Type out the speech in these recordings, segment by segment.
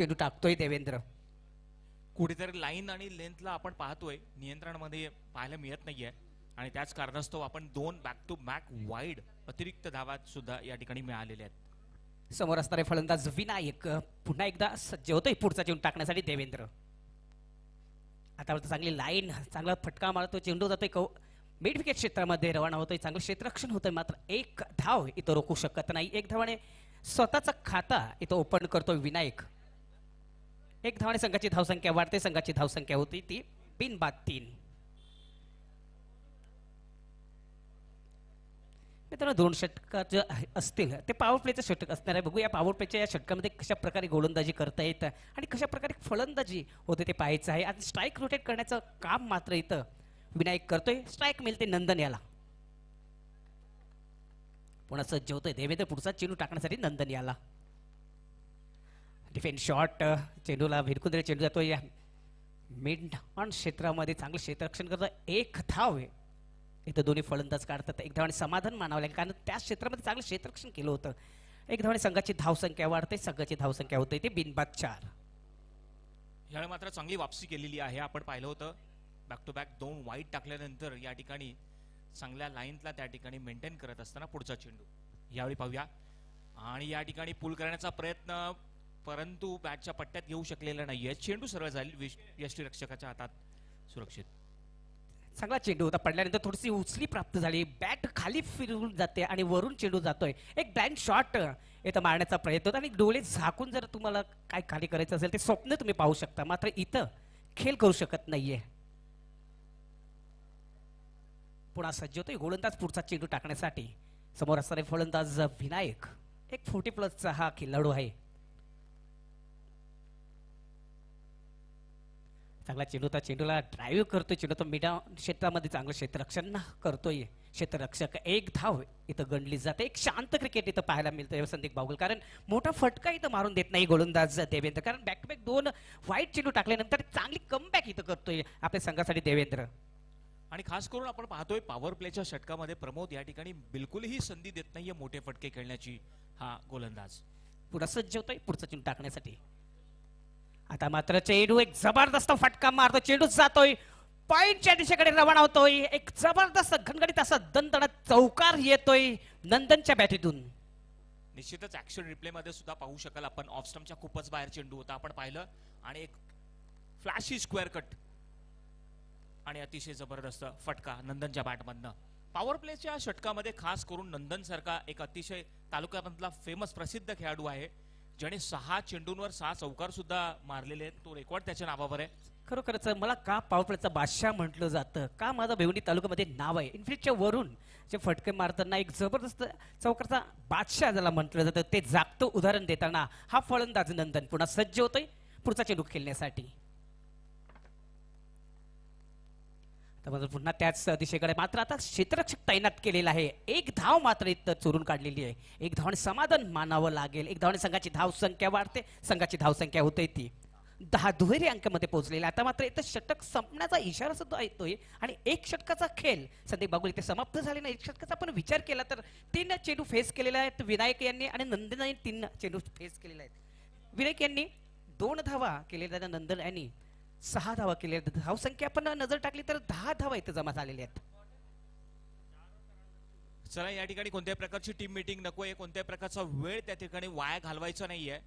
चेंडू टाकतोय देवेंद्र. कुठेतरी लाईन आणि लेंथला आपण पाहतोय नियंत्रणामध्ये पाहायला मिळत नाहीये आणि त्याच कारणास्तव आपण 2 बॅक टू बॅक वाईड अतिरिक्त धावा सुद्धा या ठिकाणी मिळालेल्या आहेत. समोर असणारे फलंदाज विनायक पुन्हा एकदा सज्ज होतोय पुढचा चेंडू टाकण्यासाठी. देवेंद्र आतापर्यंत चांगली लाईन, चांगला फटका मारतो, चेंडू जातोय मिड विकेट क्षेत्रामध्ये रवाना होतोय, चांगलं क्षेत्ररक्षण होतंय. मात्र एक धाव इथं रोखू शकत नाही. एक धावाने स्वतःचा खाता इथं ओपन करतोय विनायक. एक धावाने संघाची धावसंख्या वाढते. संघाची धावसंख्या होती ती बिनबाद 3. मित्रांनो 2 षटक जे असतील ते पॉवर प्लेचं षटक असणार आहे. बघूया पॉवर प्लेच्या या षटकामध्ये कशा प्रकारे गोलंदाजी करता येतं आणि कशा प्रकारे फलंदाजी होते ते पाहायचं आहे. आणि स्ट्राईक रोटेट करण्याचं काम मात्र इथं विनायक करतोय. स्ट्राईक मिळते नंदन याला. पुन्हा सज्ज होतोय देवेंद्र पुढचा चेंडू टाकण्यासाठी. नंदन याला डिफेन्स शॉट, चेंडूला भिरकून चेंडू जातोय या मिड ऑन क्षेत्रामध्ये, चांगलं क्षेत्ररक्षण करतो. एक धाव आहे इथं दोन्ही फलंदाज काढतात. एक धावाने समाधान मानावं लागेल कारण त्या क्षेत्रामध्ये चांगलं क्षेत्ररक्षण केलं होतं. एक धावाने संघाची धावसंख्या वाढते. संघाची धावसंख्या होते ते बिनबाद 4. यावेळी मात्र चांगली वापसी केलेली आहे. आपण पाहिलं होतं बॅक टू बॅक 2 वाईड टाकल्यानंतर या ठिकाणी चांगल्या लाईनला त्या ठिकाणी मेंटेन करत असताना पुढचा चेंडू यावेळी पाहूया. आणि या ठिकाणी पुल करण्याचा प्रयत्न, परंतु बॅटच्या पट्ट्यात येऊ शकलेला नाहीये. चेंडू सरळ जाईल यष्टीरक्षकाच्या हातात सुरक्षित. चांगला चेंडू होता, पडल्यानंतर थोडीशी उचली प्राप्त झाली. बॅट खाली फिरून जाते आणि वरून चेंडू जातोय. एक ब्लाइंड शॉट इथं मारण्याचा प्रयत्न होता आणि डोळे झाकून जर तुम्हाला काय खाली करायचं असेल ते स्वप्न तुम्ही पाहू शकता. मात्र इथं खेळ करू शकत नाहीये. पुन्हा सज्ज होतोय गोलंदाज पुढचा चेंडू टाकण्यासाठी. समोर असणारे फलंदाज विनायक. एक 40+ हा खेळाडू आहे. चांगला चेंडू होता, चेंडूला ड्राईव्ह करतोय. चेंडू तो मिडा क्षेत्रामध्ये चांगलं क्षेत्ररक्षण करतोय क्षेत्ररक्षक. एक धाव इथं गणली जाते. एक शांत क्रिकेट इथं पाहायला मिळतं संदीप बागुल, कारण मोठा फटका इथं मारून देत नाही गोलंदाज देवेंद्र. कारण बॅक टू बॅक 2 वाईट चेंडू टाकल्यानंतर चांगली कमबॅक इथं करतोय आपल्या संघासाठी देवेंद्र. आणि खास करून आपण पाहतोय पॉवर प्लेच्या षटकामध्ये प्रमोद या ठिकाणी बिलकुलही संधी देत नाहीये मोठे फटके खेळण्याची हा गोलंदाज. पुढे सज्ज होतोय पुढचा चेंडू टाकण्यासाठी. आता मात्र चेंडू एक जबरदस्त फटका मारतो. चेंडू जातोय पॉइंटच्या दिशेकडे रवाना होतोय. एक जबरदस्त घणघणीत असा दणदणीत चौकार येतोय नंदनच्या बॅटीतून. निश्चितच ऍक्शन रिप्ले मध्ये सुद्धा पाहू शकाल आपण. ऑफ स्टंपच्या खूपच बाहेर चेंडू होता आपण पाहिलं आणि एक फ्लॅशी स्क्वेअर कट आणि अतिशय जबरदस्त फटका नंदनच्या बॅटमधनं. पॉवर प्लेच्या षटकामध्ये खास करून नंदन सारखा एक अतिशय तालुक्यामधला फेमस प्रसिद्ध खेळाडू आहे ज्याने 6 चेंडूंवर 6 चौकार सुद्धा मारलेले आहेत. तो रेकॉर्ड त्याच्या नावावर आहे. खरोखरच मला का पॉवर प्लेचा बादशाह म्हटलं जातं, का माझा भिवंडी तालुक्यामध्ये नाव आहे. इन्फिनिटच्या वरून जे फटके मारताना एक जबरदस्त चौकारचा बादशाह ज्याला म्हटलं जातं ते जागतं उदाहरण देताना हा फलंदाज नंदन पुन्हा सज्ज होतोय पुढचा चेंडू खेळण्यासाठी. पुन्हा त्याच दिशेकडे मात्र आता क्षेत्ररक्षक तैनात केलेला आहे. एक धाव मात्र इथं चोरून काढलेली आहे. एक धावाने समाधान मानावं लागेल. एक धावाने संघाची धावसंख्या वाढते. संघाची धावसंख्या होते ती 10 दुहेरी अंकामध्ये पोहोचलेला. आता मात्र इथं षटक संपण्याचा इशारा सुद्धा येतोय आणि एक षटकाचा खेळ संदीप बागुल इथे समाप्त झालेला. एक षटकाचा आपण विचार केला तर 3 चेंडू फेस केलेले आहेत विनायक यांनी आणि नंदन यांनी 3 चेंडू फेस केलेले आहेत. विनायक यांनी 2 धावा केलेल्या, नंदन यांनी 6 धावा केल्या. धावसंख्या आपण नजर टाकली तर 10 धावा इथं जमा झालेल्या आहेत. चला या ठिकाणी कोणत्याही प्रकारची टीम मीटिंग नकोय. कोणत्याही प्रकारचा वेळ त्या ठिकाणी वाया घालवायचा नाहीये.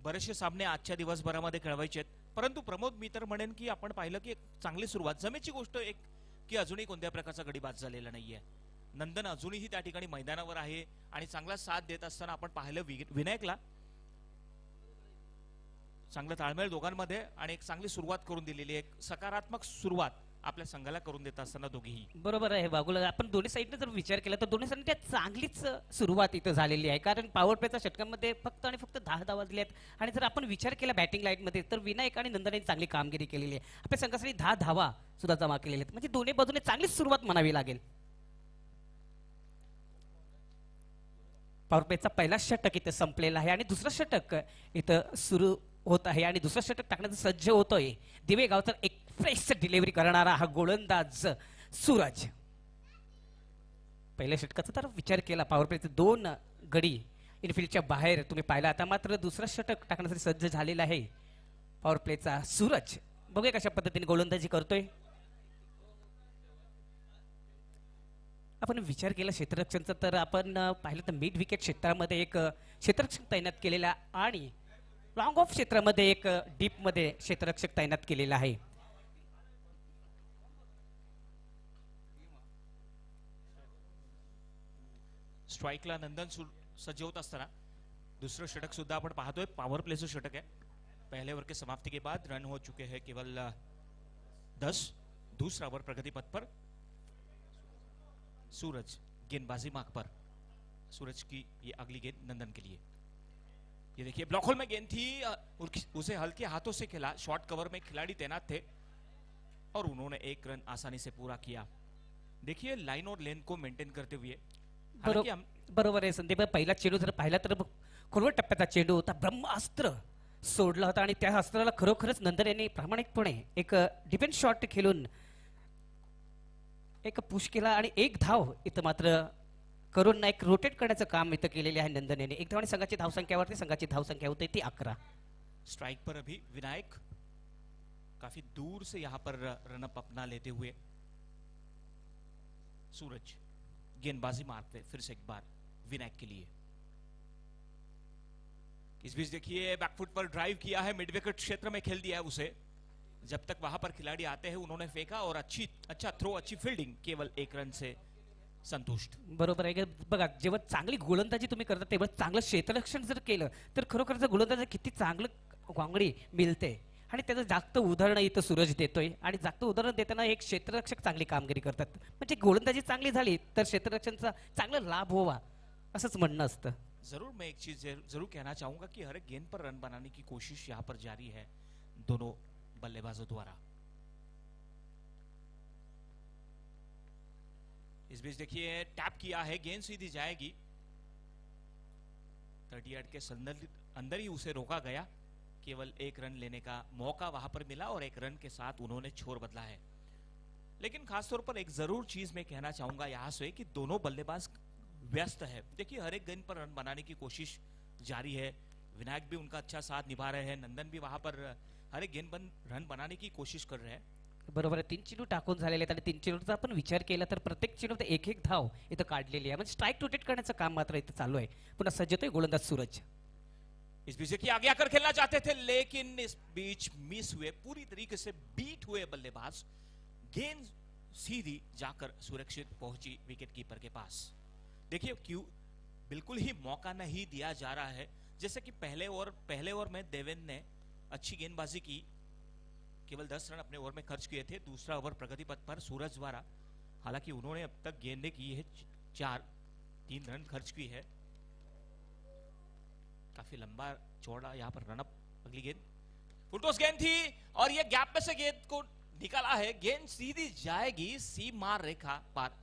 बरेचसे सामने आजच्या दिवसभरामध्ये खेळवायचे आहेत. परंतु प्रमोद मी तर म्हणेन की आपण पाहिलं की एक चांगली सुरुवात. जमेची गोष्ट एक की अजूनही कोणत्या प्रकारचा गडी बाद झालेला नाहीये. नंदन अजूनही त्या ठिकाणी मैदानावर आहे आणि चांगला साथ देत असताना आपण पाहिलं विनायकला चांगलं ताळमेळ दोघांमध्ये आणि एक चांगली सुरुवात करून दिलेली. एक सकारात्मक सुरुवात आपल्या संघाला करून देत असताना दोघेही. बरोबर आहे बागुल. आपण दोन्ही साईडने जर विचार केला तर दोन्ही साईडने चांगलीच सुरुवात इथं झालेली आहे. कारण पॉवर प्लेच्या षटकामध्ये फक्त आणि फक्त 10 धावा दिल्या आहेत. आणि जर आपण विचार केला बॅटिंग लाईनमध्ये तर विनायक आणि नंदन यांनी चांगली कामगिरी केलेली आहे. आपल्या संघासाठी 10 धावा सुद्धा जमा केलेल्या आहेत. म्हणजे दोन्ही बाजूने चांगलीच सुरुवात म्हणावी लागेल. पॉवर प्लेचा पहिला षटक इथं संपलेला आहे आणि दुसरं षटक इथं सुरू होत आहे आणि दुसरं षटक टाकण्याचा सज्ज होतोय दिवेगावचा एक फ्रेश डिलिव्हरी करणारा हा गोलंदाज सूरज. पहिल्या षटकाचा तर विचार केला पॉवर प्लेचे 2 गडी इनफिल्डच्या बाहेर तुम्ही पाहिला. आता मात्र दुसरा षटक टाकण्यासाठी सज्ज झालेला आहे पॉवर प्लेचा सूरज. बघूया कशा पद्धतीने गोलंदाजी करतोय. आपण विचार केला क्षेत्ररक्षणचा तर आपण पाहिलं तर मिड विकेट क्षेत्रामध्ये एक क्षेत्ररक्षक तैनात केलेला आणि लॉंग ऑफ क्षेत्रामध्ये एक डीप मध्ये क्षेत्ररक्षक तैनात केलेला आहे. स्ट्राईकला नंदन सज्ज होत असताना दूसरा षटक सुद्धा आपण पाहतोय. पावर प्लेचं षटक है. पहले ओवर के समाप्ति के बाद रन हो चुके हैं केवल 10. दूसरा ओवर प्रगति पथ पर सूरज गेंदबाजी मार्ग पर. सूरज की ये अगली गेंद नंदन के लिए. ये देखिए ब्लॉक होल में गेंद थी, उसे हल्के हाथों से खेला. शॉर्ट कवर में खिलाड़ी तैनात थे और उन्होंने एक रन आसानी से पूरा किया. देखिए लाइन और लेन को मेंटेन करते हुए. हालांकि हम बरोबर आहे संदीप. पहिला चेंडू जर पाहिला तर खोलवर टप्प्याचा चेंडू होता. ब्रह्मास्त्र सोडला होता आणि त्या अस्त्राला खरोखरच नंदन यांनी प्रामाणिकपणे एक डिफेन्स शॉट खेळून एक पुश केला आणि एक धाव इथं मात्र करून नाईक रोटेट करण्याचं काम इथं केलेले आहे नंदन यांनी. एक धावाने संघाची धावसंख्यावरती संघाची धावसंख्या होते ती 11. स्ट्राइक पर अभी विनायक काफी दूर से यहां पर रनअप अपना लेते हुए. सूरज गेंदबाजी मारते फिर से एक बार विनायक के लिए. इस बीच देखिए बैकफुट पर ड्राइव किया है, मिड विकेट क्षेत्र में खेल दिया है उसे. जब तक वहां पर खिलाड़ी आते हैं उन्होंने फेंका और अच्छा थ्रो, अच्छी फील्डिंग, केवल एक रन से संतुष्ट. बरोबर आहे. बघा जेव्हा चांगली गोलंदाजी तुम्ही करता तेव्हा चांगलं क्षेत्ररक्षण जर केलं तर खरोखरच गोलंदाजी किती चांगलं वांगडी मिळते आणि त्याचं जास्त उदाहरण इथं सूरज देतोय. आणि जास्त उदाहरण देताना एक क्षेत्ररक्षक चांगली कामगिरी करतात. म्हणजे गोलंदाजी चांगली झाली तर क्षेत्ररक्षणचा चांगला लाभ व्हावा असंच म्हणणं असतं. जरूर मैं एक चीज जरूर कहना चाहूंगा कि हर एक गेंद पर रन बनाने की कोशिश यहां पर जारी है दोनों बल्लेबाजों द्वारा. इस बीच देखिए टैप किया है, गेंद सीधी जाएगी. 38 के अंदर ही उसे रोका गया. केवल एक रन लेने का मौका वहां पर मिला और एक रन के साथ उन्होंने छोर बदला है. लेकिन खासतौर पर एक जरूर चीज मैं कहना चाहूंगा यहां से कि दोनों बल्लेबाज व्यस्त है. देखिए हर एक गेंद पर रन बनाने की कोशिश जारी है. विनायक भी उनका अच्छा साथ निभा रहे हैं. नंदन भी वहां पर हर एक गेंद पर रन बनाने की कोशिश कर रहे हैं. बरोबर आहे. 3 चेंडू टाकून झालेले आहेत आणि 3 चेंडूचा आपण विचार केला तर प्रत्येक चेंडूत एक एक धाव इथं काढलेली आहे. म्हणजे स्ट्राईक रोटेट करण्याचं काम मात्र इथं चालू आहे. पुन्हा सज्ज होतोय गोलंदाज सूरज. इस बीच देखिए आगे आकर खेलना चाहते थे लेकिन इस बीच मिस हुए, पूरी तरीके से बीट हुए बल्लेबाज. गेंद सीधी जाकर सुरक्षित पहुंची विकेट कीपर के पास. देखिए क्यों बिल्कुल ही मौका नहीं दिया जा रहा है. जैसे कि पहले ओवर में देवेंद्र ने अच्छी गेंदबाजी की, केवल 10 रन अपने ओवर में खर्च किए थे. दूसरा ओवर प्रगति पथ पर सूरज द्वारा, हालांकि उन्होंने अब तक गेंदें की है 4, 3 रन खर्च की है. काफी लंबा चौड़ा यहाँ पर रनअप. अगली गेंद फुलटॉस गेंद थी और ये गैप में से गेंद को निकाला है. गेंद सीधी जाएगी सीमा रेखा पार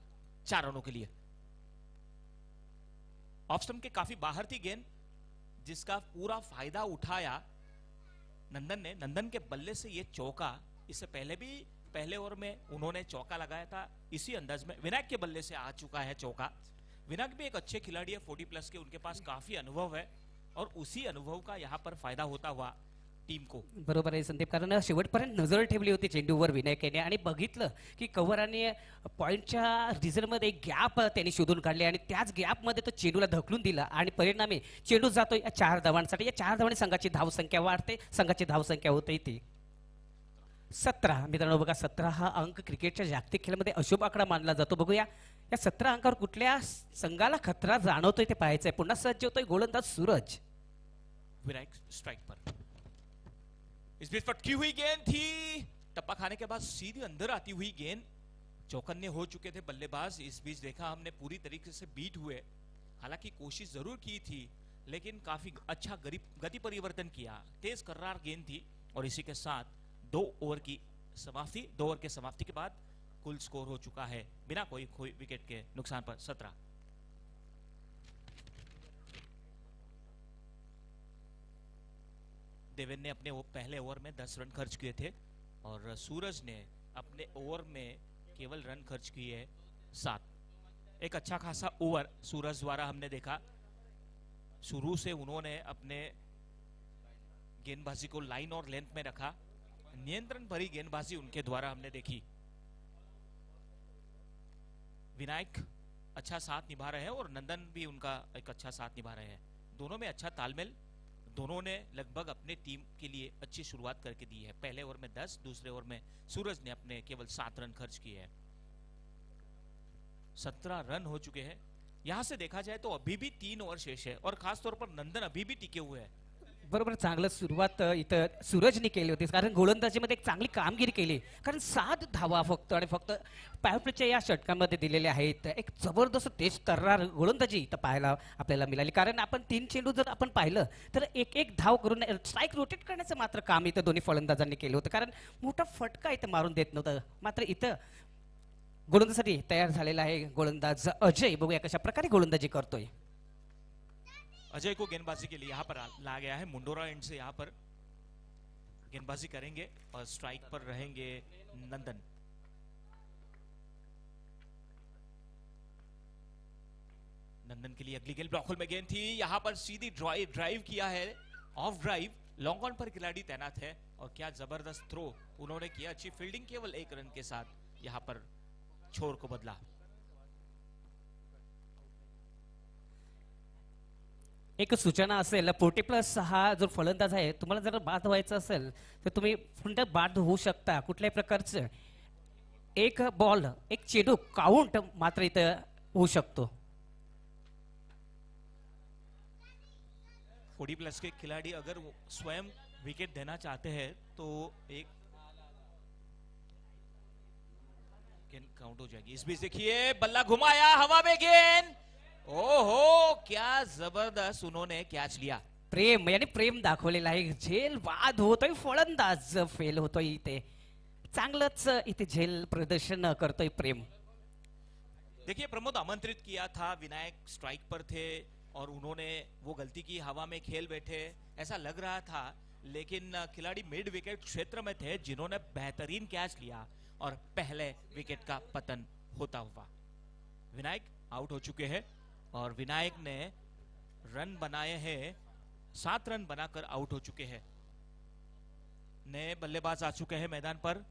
4 रनों के लिए. ऑफ स्टंप के काफी बाहर थी गेंद, जिसका पूरा फायदा उठाया नंदन ने. नंदन के बल्ले से ये चौका, इससे पहले भी पहले ओवर में उन्होंने चौका लगाया था इसी अंदाज में. विनायक के बल्ले से आ चुका है चौका. विनायक भी एक अच्छे खिलाड़ी है, 40+ के उनके पास काफी अनुभव है और उसी अनुभव का यहाँ पर फायदा होता हुआ टीम को. बरोबर आहे संदीप. कारण शेवटपर्यंत नजर ठेवली होती चेंडूवर विनायकाने आणि बघितलं की कव्हराने पॉइंटच्या रिझल्टमध्ये एक गॅप त्यांनी शोधून काढले आणि त्याच गॅपमध्ये तो चेंडूला ढकलून दिला आणि परिणामी चेंडू जातोय 4 धावांसाठी. या 4 धावांनी संघाची धावसंख्या वाढते, संघाची धावसंख्या होते ती 17. मित्रांनो बघा 17 हा अंक क्रिकेटच्या जागतिक खेळामध्ये अशुभ आकडा मानला जातो. बघूया या 17 अंकावर कुठल्या संघाला खतरा जाणवतोय ते पाहायचंय. पुन्हा सज्ज होतोय गोलंदाज सूरज. विनायक स्ट्राइक पर. इस बीच पटकी हुई गेंद थी, टप्पा खाने के बाद सीधी अंदर आती हुई गेंद. चौकन्ने हो चुके थे बल्लेबाज. इस बीच देखा हमने पूरी तरीके से बीट हुए. हालांकि कोशिश जरूर की थी लेकिन काफी अच्छा गति परिवर्तन किया. तेज कर्रार गेंद थी और इसी के साथ 2 ओवर की समाप्ति. 2 ओवर के समाप्ति के बाद कुल स्कोर हो चुका है बिना कोई विकेट के नुकसान पर 17. देवेंद्र ने अपने पहले ओवर में 10 रन खर्च किए थे और सूरज ने अपने ओवर में केवल रन खर्च किए 7. एक अच्छा खासा ओवर सूरज द्वारा हमने देखा. शुरू से उन्होंने अपने गेंदबाजी को लाइन और लेंथ में रखा, नियंत्रण भरी गेंदबाजी उनके द्वारा हमने देखी। विनायक अच्छा साथ निभा रहे हैं और नंदन भी उनका एक अच्छा साथ निभा रहे हैं। दोनों में अच्छा तालमेल, दोनों ने लगभग अपने टीम के लिए अच्छी शुरुआत करके दी है। पहले ओवर में 10, दूसरे ओवर में सूरज ने अपने केवल 7 रन खर्च किए हैं। 17 रन हो चुके हैं। यहां से देखा जाए तो अभी भी 3 ओवर शेष है और खासतौर पर नंदन अभी भी टिके हुए हैं। बरोबर, चांगलं सुरुवात इथं सूरजने केली होती, कारण गोलंदाजीमध्ये एक चांगली कामगिरी केली, कारण 7 धावा फक्त आणि फक्त पॅवप्लेच्या या षटकांमध्ये दिलेल्या आहेत. एक जबरदस्त तेज तर्रार गोलंदाजी इथं पाहायला आपल्याला मिळाली, कारण आपण 3 चेंडू जर आपण पाहिलं तर एक एक धाव करून स्ट्राईक रोटेट करण्याचं मात्र काम इथं दोन्ही फलंदाजांनी केलं होतं, कारण मोठा फटका इथं मारून देत नव्हतं. मात्र इथं गोलंदाजीसाठी तयार झालेला आहे गोलंदाज अजय. बघूया कशा प्रकारे गोलंदाजी करतोय. अजय को गेंदबाजी के लिए यहाँ पर ला गया है। मुंडोरा एंड से यहाँ पर गेंदबाजी करेंगे और स्ट्राइक पर रहेंगे नंदन। नंदन के लिए अगली गेंद ब्लॉक होल में गेंद थी, यहाँ पर सीधी ड्राइव किया है, ऑफ ड्राइव, लॉन्ग ऑन पर खिलाड़ी तैनात है और क्या जबरदस्त थ्रो उन्होंने किया। अच्छी फील्डिंग, केवल 1 रन के साथ यहाँ पर छोर को बदला। एक सूचना असेल, 40+ हा जो फलंदाज आहे, तुम्हाला जर बाद व्हायचं असेल तर तुम्ही पुन्हा बाद होऊ शकता कुठल्याही प्रकारचं. एक बॉल, एक चेंडू काउंट मात्र इथं होऊ शकतो. 40+ के खिलाड़ी अगर स्वयं विकेट देना चाहते हैं तो एक गेंद काउंट हो जाएगी। इस बीच देखिए बल्ला घुमाया, हवा में गेंद, ओहो क्या जबरदस्त उन्होंने कैच लिया। प्रेम यानी प्रेम दाखवलेला आहे. झेल बाद होतोय, फलंदाज फेल होतोय. इथे चांगलंच इथे झेल प्रदर्शन करतोय प्रेम. देखिए प्रमोद आमंत्रित किया था, विनायक स्ट्राइक पर थे और उन्होंने वो गलती की, हवा में खेल बैठे, ऐसा लग रहा था, लेकिन खिलाड़ी मिड विकेट क्षेत्र में थे जिन्होंने बेहतरीन कैच लिया और पहले विकेट का पतन होता हुआ विनायक आउट हो चुके हैं और विनायक ने रन बनाए हैं, 7 रन बनाकर आउट हो चुके हैं। नए बल्लेबाज आ चुके हैं मैदान पर,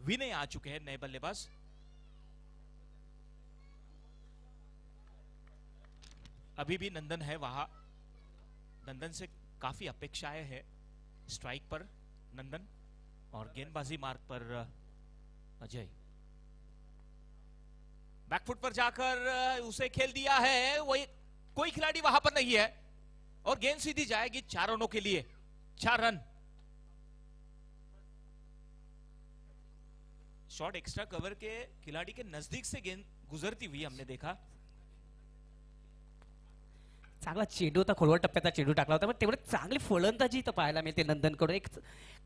विनय आ चुके हैं नए बल्लेबाज। अभी भी नंदन है वहां, नंदन से काफी अपेक्षाएं है। स्ट्राइक पर नंदन और गेंदबाजी मार्ग पर अजय। बैकफुट पर जाकर उसे खेल दिया है, वही कोई खिलाड़ी वहां पर नहीं है और गेंद सीधी जाएगी 4 रनों के लिए, 4 रन। शॉट एक्स्ट्रा कवर के खिलाड़ी के नजदीक से गेंद गुजरती हुई हमने देखा। चांगला चेंडू होता, खोलवर टप्प्याचा चेंडू टाकला होता, पण तेवढे चांगली फलंदाजी इथं पाहायला मिळते नंदनकडून. एक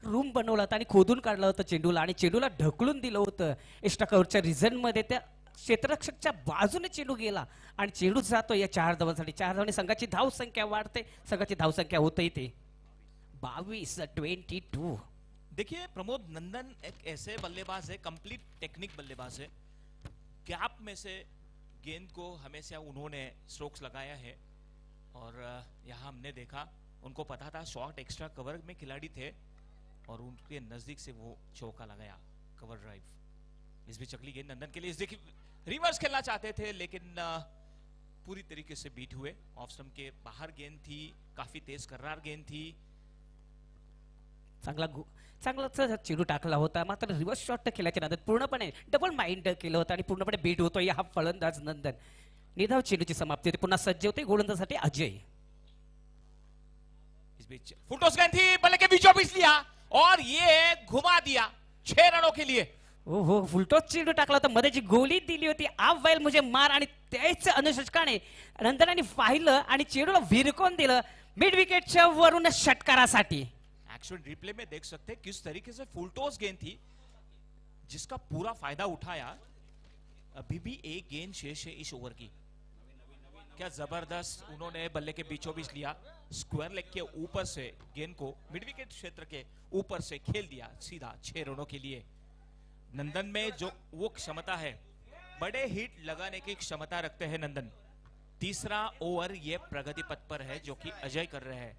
रूम बनवला होता आणि खोदून काढलं होतं चेंडूला आणि चेंडूला ढकलून दिलं होतं एक्स्ट्रा कव्हरच्या रिझन मध्ये. त्या क्षेत्ररक्षकच्या बाजूने चेंडू गेला आणि चेंडू जातो या 4 धावांसाठी. 4 धावांनी संघाची धावसंख्या वाढते, संघाची धावसंख्या होते इथे 22-22. देखिए प्रमोद, नंदन एक ऐसे बल्लेबाज है, कंप्लीट टेक्निक बल्लेबाज है। गैप में से गेंद को हमेशा उन्होंने स्ट्रोक्स लगाया है और यहाँ हमने देखा, उनको पता था शॉट एक्स्ट्रा कवर में खिलाड़ी थे और उनके नजदीक से वो चौका लगाया, कवर ड्राइव। इस बीच अगली गेंद नंदन के लिए, देखिए रिवर्स खेलना चाहते थे लेकिन पूरी तरीके से बीट हुए। ऑफ स्टंप के बाहर गेंद थी, काफी तेज कर्रार गेंद थी। चांगला चेंडू टाकला होता, मात्र रिव्हर्स शॉट खेळायच्या नादात पूर्णपणे डबल माइंड केलं होतं आणि पूर्णपणे बीट होतोय हा फलंदाज नंदन. निधाव चेंडूची समाप्ती होती, पुन्हा सज्ज होते गोलंदाजीसाठी अजय. इस बीच फुलटॉस गेंद थी, बल्ले के बीचों बीच लिया और ये घुमा दिया 6 रनों के लिए। हो, फुलटॉस चेंडू टाकला होता, मध्ये जी गोली दिली होती, आप वाईल मुझे मार, आणि त्याच अनुषकाने नंदनाने पाहिलं आणि चेंडूला विरकून दिलं मिड विकेटच्या वरून षटकारासाठी. एक्शन रिप्ले में देख सकते हैं किस तरीके से फुलटॉस गेंद थी जिसका पूरा फायदा उठाया। अभी भी एक गेंद शेष है इस ओवर की। क्या जबरदस्त उन्होंने बल्ले के बीचों बीच लिया, स्क्वायर लेग के ऊपर से गेंद को मिड विकेट क्षेत्र के ऊपर से खेल दिया सीधा 6 रनों के लिए। नंदन में जो वो क्षमता है, बड़े हिट लगाने की क्षमता रखते हैं नंदन। तीसरा ओवर ये प्रगति पथ पर है जो कि अजय कर रहे हैं।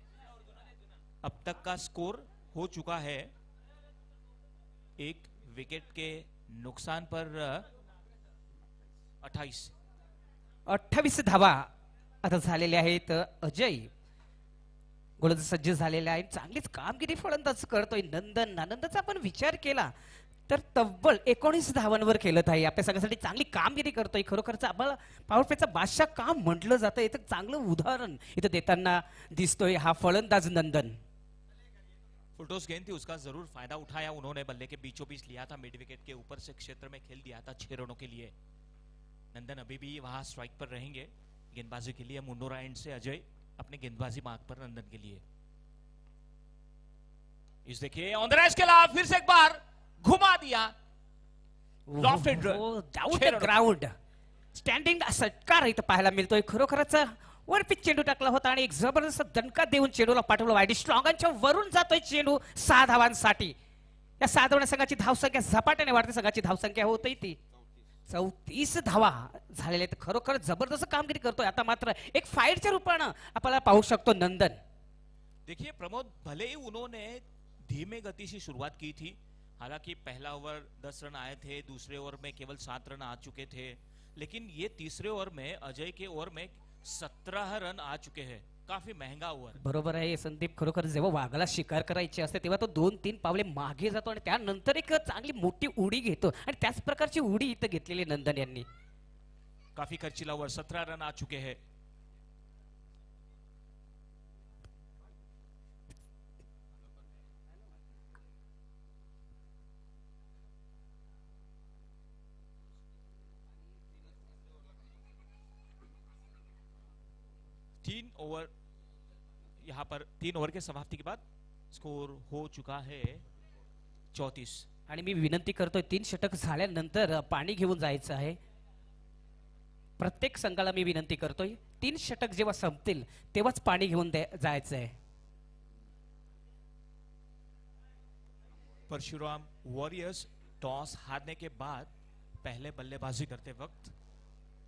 अब तक का स्कोर हो चुका है, एक विकेट के नुकसान पर 28 धावा आता झालेल्या आहेत। अजय गोलंदाज सज्ज झालेला आहे, चांगलीच कामगिरी फलंदाज करतोय नंदन। आनंदाचा आपण विचार केला तर तब्बल 19 धावांवर खेळत आहे, आपल्या संघासाठी चांगली कामगिरी करतोय। खरोखरच आम्हाला पॉवर प्लेचा बादशाह का म्हटलं जातं, इथं चांगलं उदाहरण इथं देताना दिसतोय हा फलंदाज नंदन। फुलटॉस गेंद थी, उसका जरूर फायदा उठाया उन्होंने, बल्ले के बीचों बीच लिया था, मिड विकेट के ऊपर से क्षेत्र में खेल दिया था 6 रनों के लिए। नंदन अभी भी वहां स्ट्राइक पर रहेंगे गेंदबाजी के लिए। मुंडोरा एंड से अजय अपने गेंदबाजी मार्ग पर नंदन के लिए। इस देखिए ऑन द रेस के खिलाफ फिर से एक बार घुमा दिया, लॉफ्टेड रन, ग्राउंड स्टँडिंग षटकार इथं पाहायला मिळतोय। खरोखरच वर पिच चेंडू टाकला होता आणि एक जबरदस्त दणका देऊन चेंडूला पाठवलं वाईट स्ट्रॉंगांच्या वरून जातोय चेंडू 6 धावांसाठी। या 6 धावांच्या संघाची धावसंख्या झपाट्याने वाढते, संघाची धावसंख्या होते ती 34 धावा झालेल्या आहेत। खरोखर जबरदस्त कामगिरी करतोय। आता मात्र एक फाईटच्या रूपानं आपल्याला पाहू शकतो नंदन। देखिए प्रमोद, भले ही उन्होंने धीमे गति से शुरुआत की थी, हालांकि पहला ओवर 10 रन आए थे, दूसरे ओवर में केवल 7 रन आ चुके थे, लेकिन ये तीसरे ओवर में अजय के ओवर में 17 रन आ चुके हैं। काफी महंगा ओवर। बरोबर आहे संदीप, खरोखर जेव्हा वाघाला शिकार करायची असते तेव्हा तो 2-3 पावले मागे जातो आणि त्यानंतर एक चांगली मोठी उडी घेतो आणि त्याच प्रकारची उडी इथं घेतलेली नंदन यांनी। काफी खर्चीला ओवर, 17 रन आ चुके हैं। यहाँ पर 3 ओवर के समाप्ति के बाद स्कोर हो चुका है 34। आणि मी विनंती करतोय 3 षटक झाल्यानंतर पाणी घेऊन जायचं आहे। प्रत्येक संघाला मी विनंती करतोय 3 षटक जेव्हा संपतील तेव्हाच पाणी घेऊन जायचं आहे। परशुराम वॉरियर्स टॉस हारने के बाद पहले बल्लेबाजी करते वक्त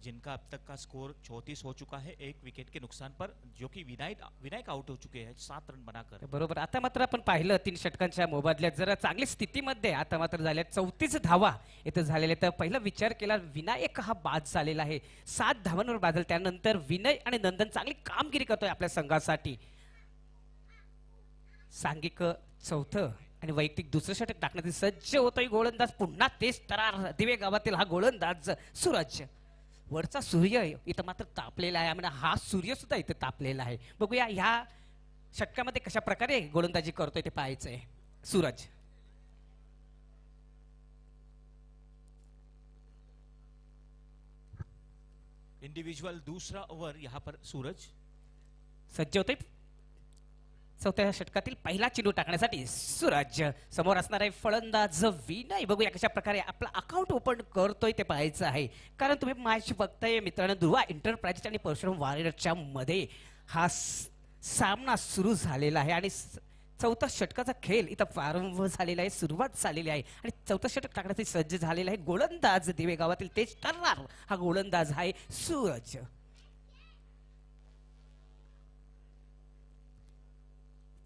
जिनका अब तक का स्कोर 34 हो चुका है, 1 विकेट के नुकसान पर, जो कि विनायक आउट हो चुके हैं 7 रन बनाकर। बरोबर, आता मात्र आपण पाहिलं 3 षटकांच्या मोबदल्यात जरा चांगली स्थितीमध्ये आता मात्र झाल्या 34 धावा इथं झालेले। तर पहिला विचार केला विनायक हा बाद झालेला आहे, 7 धावांवर बादल। त्यानंतर विनय आणि नंदन चांगली कामगिरी करतोय आपल्या संघासाठी। सांघिक चौथं आणि वैयक्तिक दुसरं षटक टाकण्यासाठी सज्ज होतोय गोलंदाज। पुन्हा तेच तरार दिवे गावातील हा गोलंदाज सूरज। वरचा सूर्य इथं मात्र तापलेला आहे, म्हणजे हा सूर्य सुद्धा इथं तापलेला आहे। बघूया ह्या षटकामध्ये कशा प्रकारे गोलंदाजी करतोय ते पाहायचंय सूरज। इंडिविजुअल दूसरा ओवर यहाँ पर सूरज सज्ज होतोय चौथ्या षटकातील पहिला चेंडू टाकण्यासाठी। सूरज समोर असणार आहे फलंदाज विनय। बघूया कशा प्रकारे आपला अकाउंट ओपन करतोय ते पाहायचं आहे, कारण तुम्ही मॅच बघताय मित्रांनो, दुर्वा एंटरप्राइजेस आणि परशुराम वॉरियर्सच्या मध्ये हा सामना सुरू झालेला आहे आणि चौथा षटकाचा खेळ इथं प्रारंभ झालेला आहे, सुरुवात झालेली आहे आणि चौथा षटक टाकण्यासाठी सज्ज झालेला आहे गोलंदाज दिवे गावातील तेज तर्रार हा गोलंदाज आहे सूरज।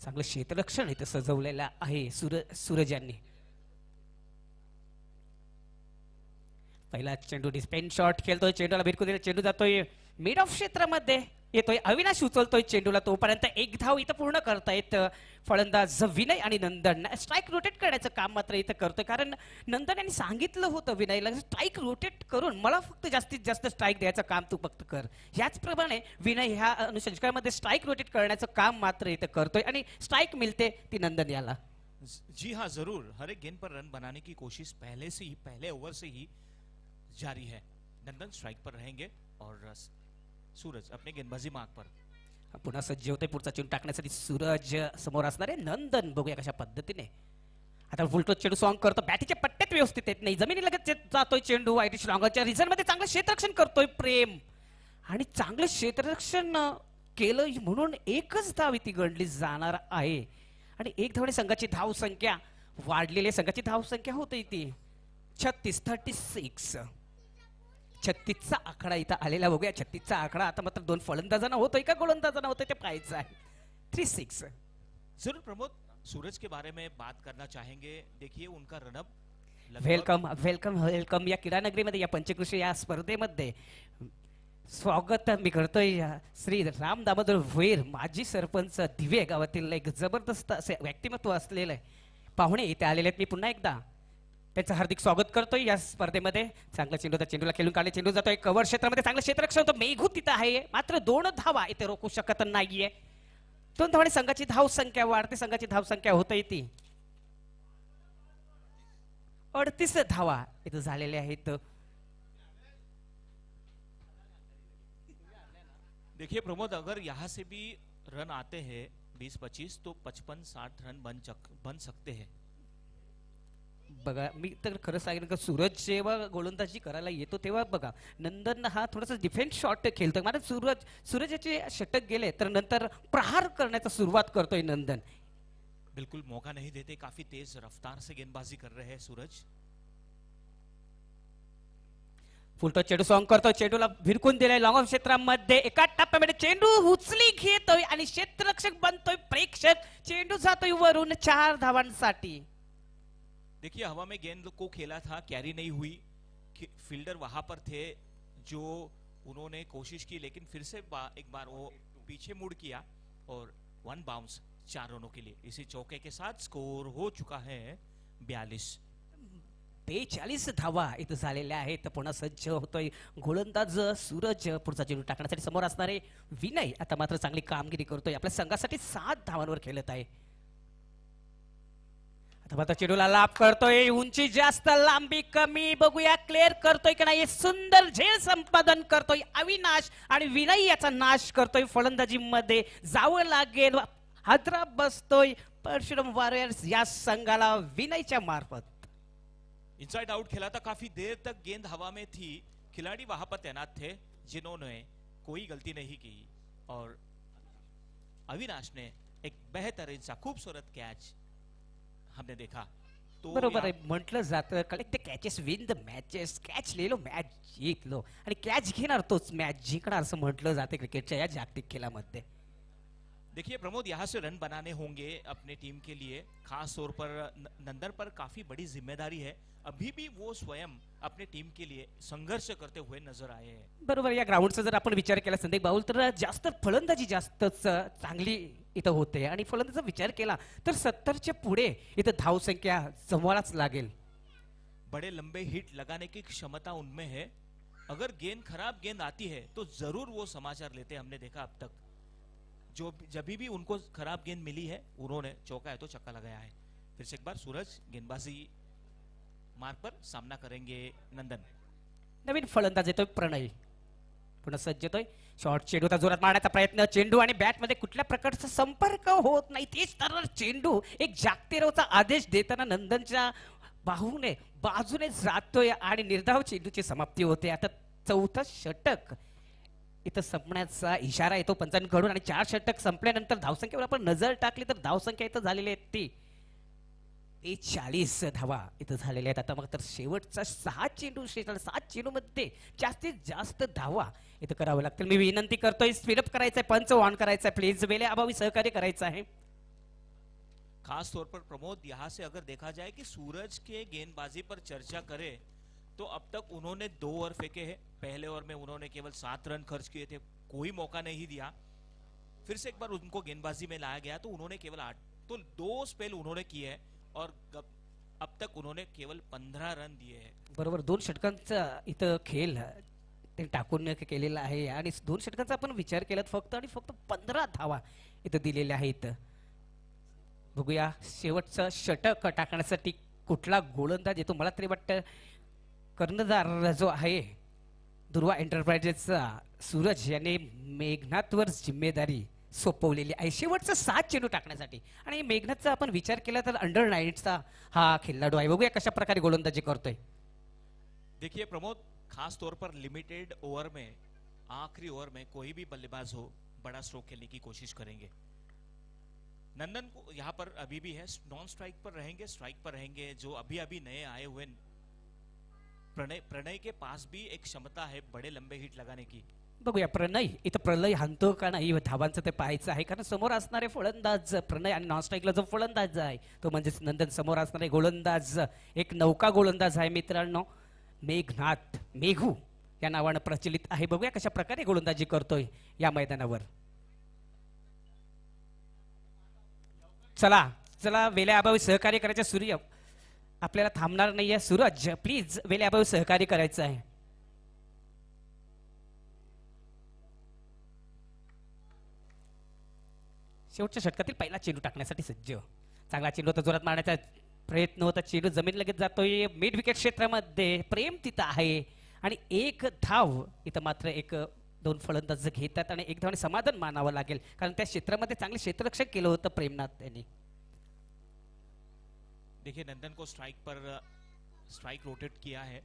चांगलं क्षेत्ररक्षण इथं सजवलेलं आहे सूरज यांनी। पहिला चेंडू डिस्पेन शॉट खेळतोय, चेंडूला भिरकू दिला, चेंडू जातोय मिड ऑफ क्षेत्रामध्ये येतोय, अविनाश उचलतोय चेंडूला, तोपर्यंत 1 धाव इथं पूर्ण करतायत फलंदाज विनय आणि नंदन। स्ट्राईक रोटेट करायचं काम मात्र इथं करतोय, कारण नंदन यांनी सांगितलं होतं विनयला स्ट्राईक रोटेट करून मला फक्त जास्तीत जास्त स्ट्राईक द्यायचं काम तू फक्त कर। ह्याचप्रमाणे विनय ह्या अनुषंगामध्ये स्ट्राईक रोटेट करण्याचं काम मात्र इथं करतोय आणि स्ट्राईक मिळते ती नंदन याला। जी हाँ, जरूर हर एक गेंद पर रन बनाने की कोशिश पहले ओवर से ही जारी है। नंदन स्ट्राइक पर रहेंगे और सूरज अपने गेंदबाजी मार्ग पर। पुन्हा सज्ज होते पुढचा चेंडू टाकण्यासाठी सूरज, समोर असणारे नंदन। बघूया कशा पद्धतीने आता फुलटॉस चेंडू सॉंग करतो, बॅटीच्या पट्ट्यात व्यवस्थित येत नाही, जमिनीलगत जातोय चेंडू, वाईट लॉंगच्या रिझन मध्ये चांगलं क्षेत्ररक्षण करतोय प्रेम आणि चांगलं क्षेत्ररक्षण केलं म्हणून 1च धाव इथे गणली जाणार आहे आणि 1 धावने संघाची धाव संख्या वाढलेली, संघाची धाव संख्या होते ती 36 36चा आकडा इथं आलेला बघूया. 36चा आकडा आता मात्र 2 फलंदाजांना होतोय का गोलंदाजांना होतोय ते पाहायचं आहे. 3-6. जरूर प्रमोद, सूरज के बारे में बात करना चाहेंगे. देखिए उनका रनअप वेलकम वेलकम वेलकम या क्रीडानगरीमध्ये, या पंचकृषी या स्पर्धेमध्ये स्वागत मी करतोय श्री राम दामोदर भोईर, माजी सरपंच दिवे गावातील एक जबरदस्त असे व्यक्तिमत्व असलेले पाहुणे इथे आलेले आहेत. मी पुन्हा एकदा त्यांचं हार्दिक स्वागत करतोय या स्पर्धेमध्ये. चांगला चेंडू, त्या चेंडूला खेळून काढले, चेंडू जातोय कव्हर क्षेत्रामध्ये, चांगलं क्षेत्ररक्षण होतं. मेघू तिथं आहे, मात्र 2 धावा इथे रोखू शकत नाहीये. 2 धावांनी संघाची धाव संख्या वाढते, संघाची धाव संख्या होते ती 38 धावा इथं झालेल्या आहेत. देखिए प्रमोद, अगर यहाँ से भी रन आते हैं 20-25 तो 55-60 रन बन सकते हैं. बघा, मी तर खरं सांगेन का सूरज जेव्हा गोलंदाजी करायला येतो तेव्हा बघा नंदन हा थोडासा डिफेन्स शॉट खेळतोय. मला सूरजाचे षटक गेले तर नंतर प्रहार करण्याचा सुरुवात करतोय नंदन. बिल्कुल मौका नहीं देते, काफी तेज रफ्तार से गेंदबाजी कर रहे हैं सूरज. फुलटो चेंडू सॉंग करतोय, चेंडूला भिरकून दिलाय लॉंग ऑफ क्षेत्रामध्ये. एका टप्प्यामध्ये चेंडू उचली घेतोय आणि क्षेत्ररक्षक बनतोय प्रेक्षक. चेंडू जातोय वरून 4 धावांसाठी. देखिए हवा में गेंद को खेला था, कैरी नहीं हुई. फील्डर वहां पर थे जो उन्होंने कोशिश की, लेकिन फिर से एक बार वो पीछे मुड़ किया और 1 बाउंस 4 रनों के लिए. इसी चौके के साथ स्कोर हो चुका है 42 धावा इथं झालेल्या आहेत. पुन्हा सज्ज होतोय गोलंदाज सूरज. पुढचा चेंडू टाकण्यासाठी समोर असणारे विनय आता मात्र चांगली कामगिरी करतोय, आपल्या संघासाठी 7 धावांवर खेळत आहे. आता मात्र चेंडूला लाभ करतोय, उंची जास्त लांबी कमी, बघूया क्लिअर करतोय की नाही. सुंदर झेल संपादन करतोय अविनाश आणि विनय याचा नाश करतोय. फलंदाजी मध्ये जावं लागेल, हादरा बसतोय परशुराम वॉरियर्स या संघाला विनयच्या मार्फत. इनसाइड आउट खेला था, काफी देर तक गेंद हवा में थी. खिलाड़ी वहां पर तैनात थे जिन्होंने कोई गलती नहीं की और अविनाश ने एक बेहतरीन सा खूबसूरत कैच हमने देखा. तो बरोबर आहे, म्हटलं जातं collect the catches win the matches. Catch लिहिलो मॅच जिंकलो आणि कॅच घेणार तोच मॅच जिंकणार असं म्हटलं जाते क्रिकेटच्या या जागतिक खेळामध्ये. देखिए प्रमोद, यहाँ से रन बनाने होंगे अपने टीम के लिए. खास तौर पर नंदन पर काफी बड़ी जिम्मेदारी है. अभी भी वो स्वयं अपने टीम के लिए संघर्ष करते हुए नजर आए हैं. बरोबर, या ग्राउंडचा जर आपण विचार केला संदीप बाऊल तर जास्त फलंदाजी जास्तच चांगली इथं होते आणि फलंदाजीचा विचार केला तर 70च्या पुढे इथं धावसंख्या जमवायलाच लागेल. बड़े लंबे हिट लगाने की क्षमता उनमें है. अगर खराब गेंद आती है तो जरूर वो समाचार लेते हैं. हमने देखा अब तक जब भी उनको खराब गेंद मिली है उन्होंने चौका है तो छक्का लगाया है. फिर से एक बार सूरज गेंदबाजी मार्ग पर सामना करेंगे नंदन. नवीन फलंदाज येतोय प्रणय, पुन्हा सज्ज येतोय. शॉर्ट चेंडूचा जोरात मारण्याचा प्रयत्न, चेंडू आणि बॅट मध्ये कुठल्या प्रकारचा संपर्क होत नाही. तेच तर चेंडू एक जागतिकचा आदेश देताना नंदनच्या बाजूने जातोय आणि निर्धाव चेंडूची समाप्ती होते. आता 4थं षटक इथं संपण्याचा इशारा येतो पंचांकडून आणि 4 षटक संपल्यानंतर धावसंख्येवर आपण नजर टाकली तर धावसंख्या इथं झालेली आहे ती 40 धावा इथं झालेल्या आहेत. आता मग तर शेवटचा 6 चेंडू 7 चेंडू मध्ये जास्तीत जास्त धावा इथं करावं लागतील. मी विनंती करतोय स्पीडअप करायचंय, पंच ऑन करायचंय, प्लीज वेळे अभावी सहकार्य करायचं आहे. खास तौर पर प्रमोद, यहाँ से अगर देखा जाए कि सूरज के गेंदबाजी पर चर्चा करें तो अब तक उन्होंने 2 ओवर फेंके हैं. पहले ओवर में उन्होंने केवल 7 रन खर्च किए थे, कोई मौका नहीं दिया. फिर से एक बार उनको गेंदबाजी में लाया गया तो उन्होंने केवल 8, तो 2 स्पेल उन्होंने किए हैं और अब तक उन्होंने केवल 15 रन दिए हैं. बरोबर, 2 षटकांचा इथं खेळ ते टाकून केलेला आहे आणि 2 षटकांचा आपण विचार केला फक्त आणि फक्त 15 धावा इथं दिलेल्या आहेत. बघूया शेवटचं षटक टाकण्यासाठी कुठला गोलंदाज येतो. मला तरी वाटतं कर्णधार जो आहे दुर्वा एंटरप्राइजेसचा सूरज याने मेघनाथवर जिम्मेदारी सोपवलेली आहे शेवटचा 7 चेंडू टाकण्यासाठी. आणि मेघनाथचा आपण विचार केला तर अंडर 9चा हा खेळाडू आहे. बघूया कशा प्रकारे गोलंदाजी करतोय. देखिए प्रमोद, खास तौर पर लिमिटेड ओवर में, आखिरी ओवर में कोई भी बल्लेबाज हो बड़ा स्ट्रोक खेलने की कोशिश करेंगे. नंदन को यहाँ पर अभी भी है, नॉन स्ट्राइक पर रहेंगे, स्ट्राइक पर रहेंगे. जो अभी अभी नए आए हुए प्रणय प्रणय के पास भी एक क्षमता है बड़े लंबे हिट लगाने की. बघूया प्रणय इथं प्रलय हाणतो का नाही धावांचं ते पाहायचं आहे कारण समोर असणारे फलंदाज प्रणय आणि नॉनस्ट्राईकला जो फलंदाज आहे तो म्हणजेच नंदन समोर असणारे गोलंदाज एक नौका गोलंदाज आहे मित्रांनो मेघनाथ मेघू या नावानं प्रचलित आहे बघूया कशा प्रकारे गोलंदाजी करतोय या मैदानावर चला चला वेल्या अभावी सहकार्य करायचं सूर्य आपल्याला थांबणार नाहीये सूरज प्लीज वेल्या अभावी सहकार्य करायचं आहे शेवटच्या षटकातील पहिला चेंडू टाकण्यासाठी सज्ज चांगला चेंडू होता जोरात मारण्याचा प्रयत्न होता चेंडू जमीन लगेच जातोय मिड विकेट क्षेत्रामध्ये प्रेम तिथं आहे आणि एक धाव इथं मात्र एक दोन फलंदाज घेतात आणि एक धावाने समाधान मानावं लागेल कारण त्या क्षेत्रामध्ये चांगले क्षेत्ररक्षण केलं होतं प्रेमनाथ यांनी देखिए नंदन को स्ट्राइक रोटेट किया है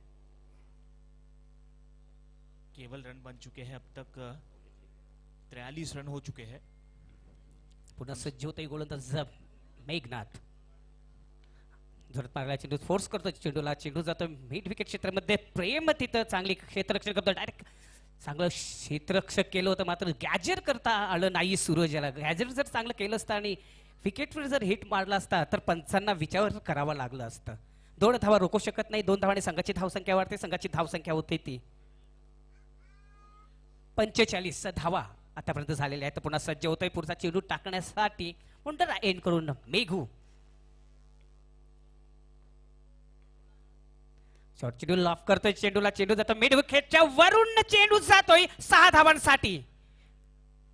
केवल रन बन चुके हैं अब तक 43 रन हो चुके हैं पुन्हा सज्ज होतोय गोलंदाज मेघनाथ जोरात मारला चेंडू फोर्स करतो चेंडूला चेंडू जातो मिड विकेट क्षेत्रामध्ये प्रेम तिथं चांगली क्षेत्ररक्षण करतो डायरेक्ट चांगलं क्षेत्ररक्षक केलं होतं मात्र गॅजर करता आलं नाही सूरज याला गॅजर जर चांगलं केलं असतं आणि विकेटवर जर हिट मारला असता तर पंचांना विचार करावा लागलं असतं 2 धावा रोखू शकत नाही 2 धावाने संघाची धावसंख्या वाढते संघाची धावसंख्या होते ती 45 धावा आतापर्यंत झालेल्या आहेत पुन्हा सज्ज होतोय पुढचा चेंडू टाकण्यासाठी मुंडरा एंड करून मेघू शॉर्ट चेंडू लॉफ करतोय चेंडूला चेंडू जातो मिड विकेटच्या वरून चेंडू जातोय 6 धावांसाठी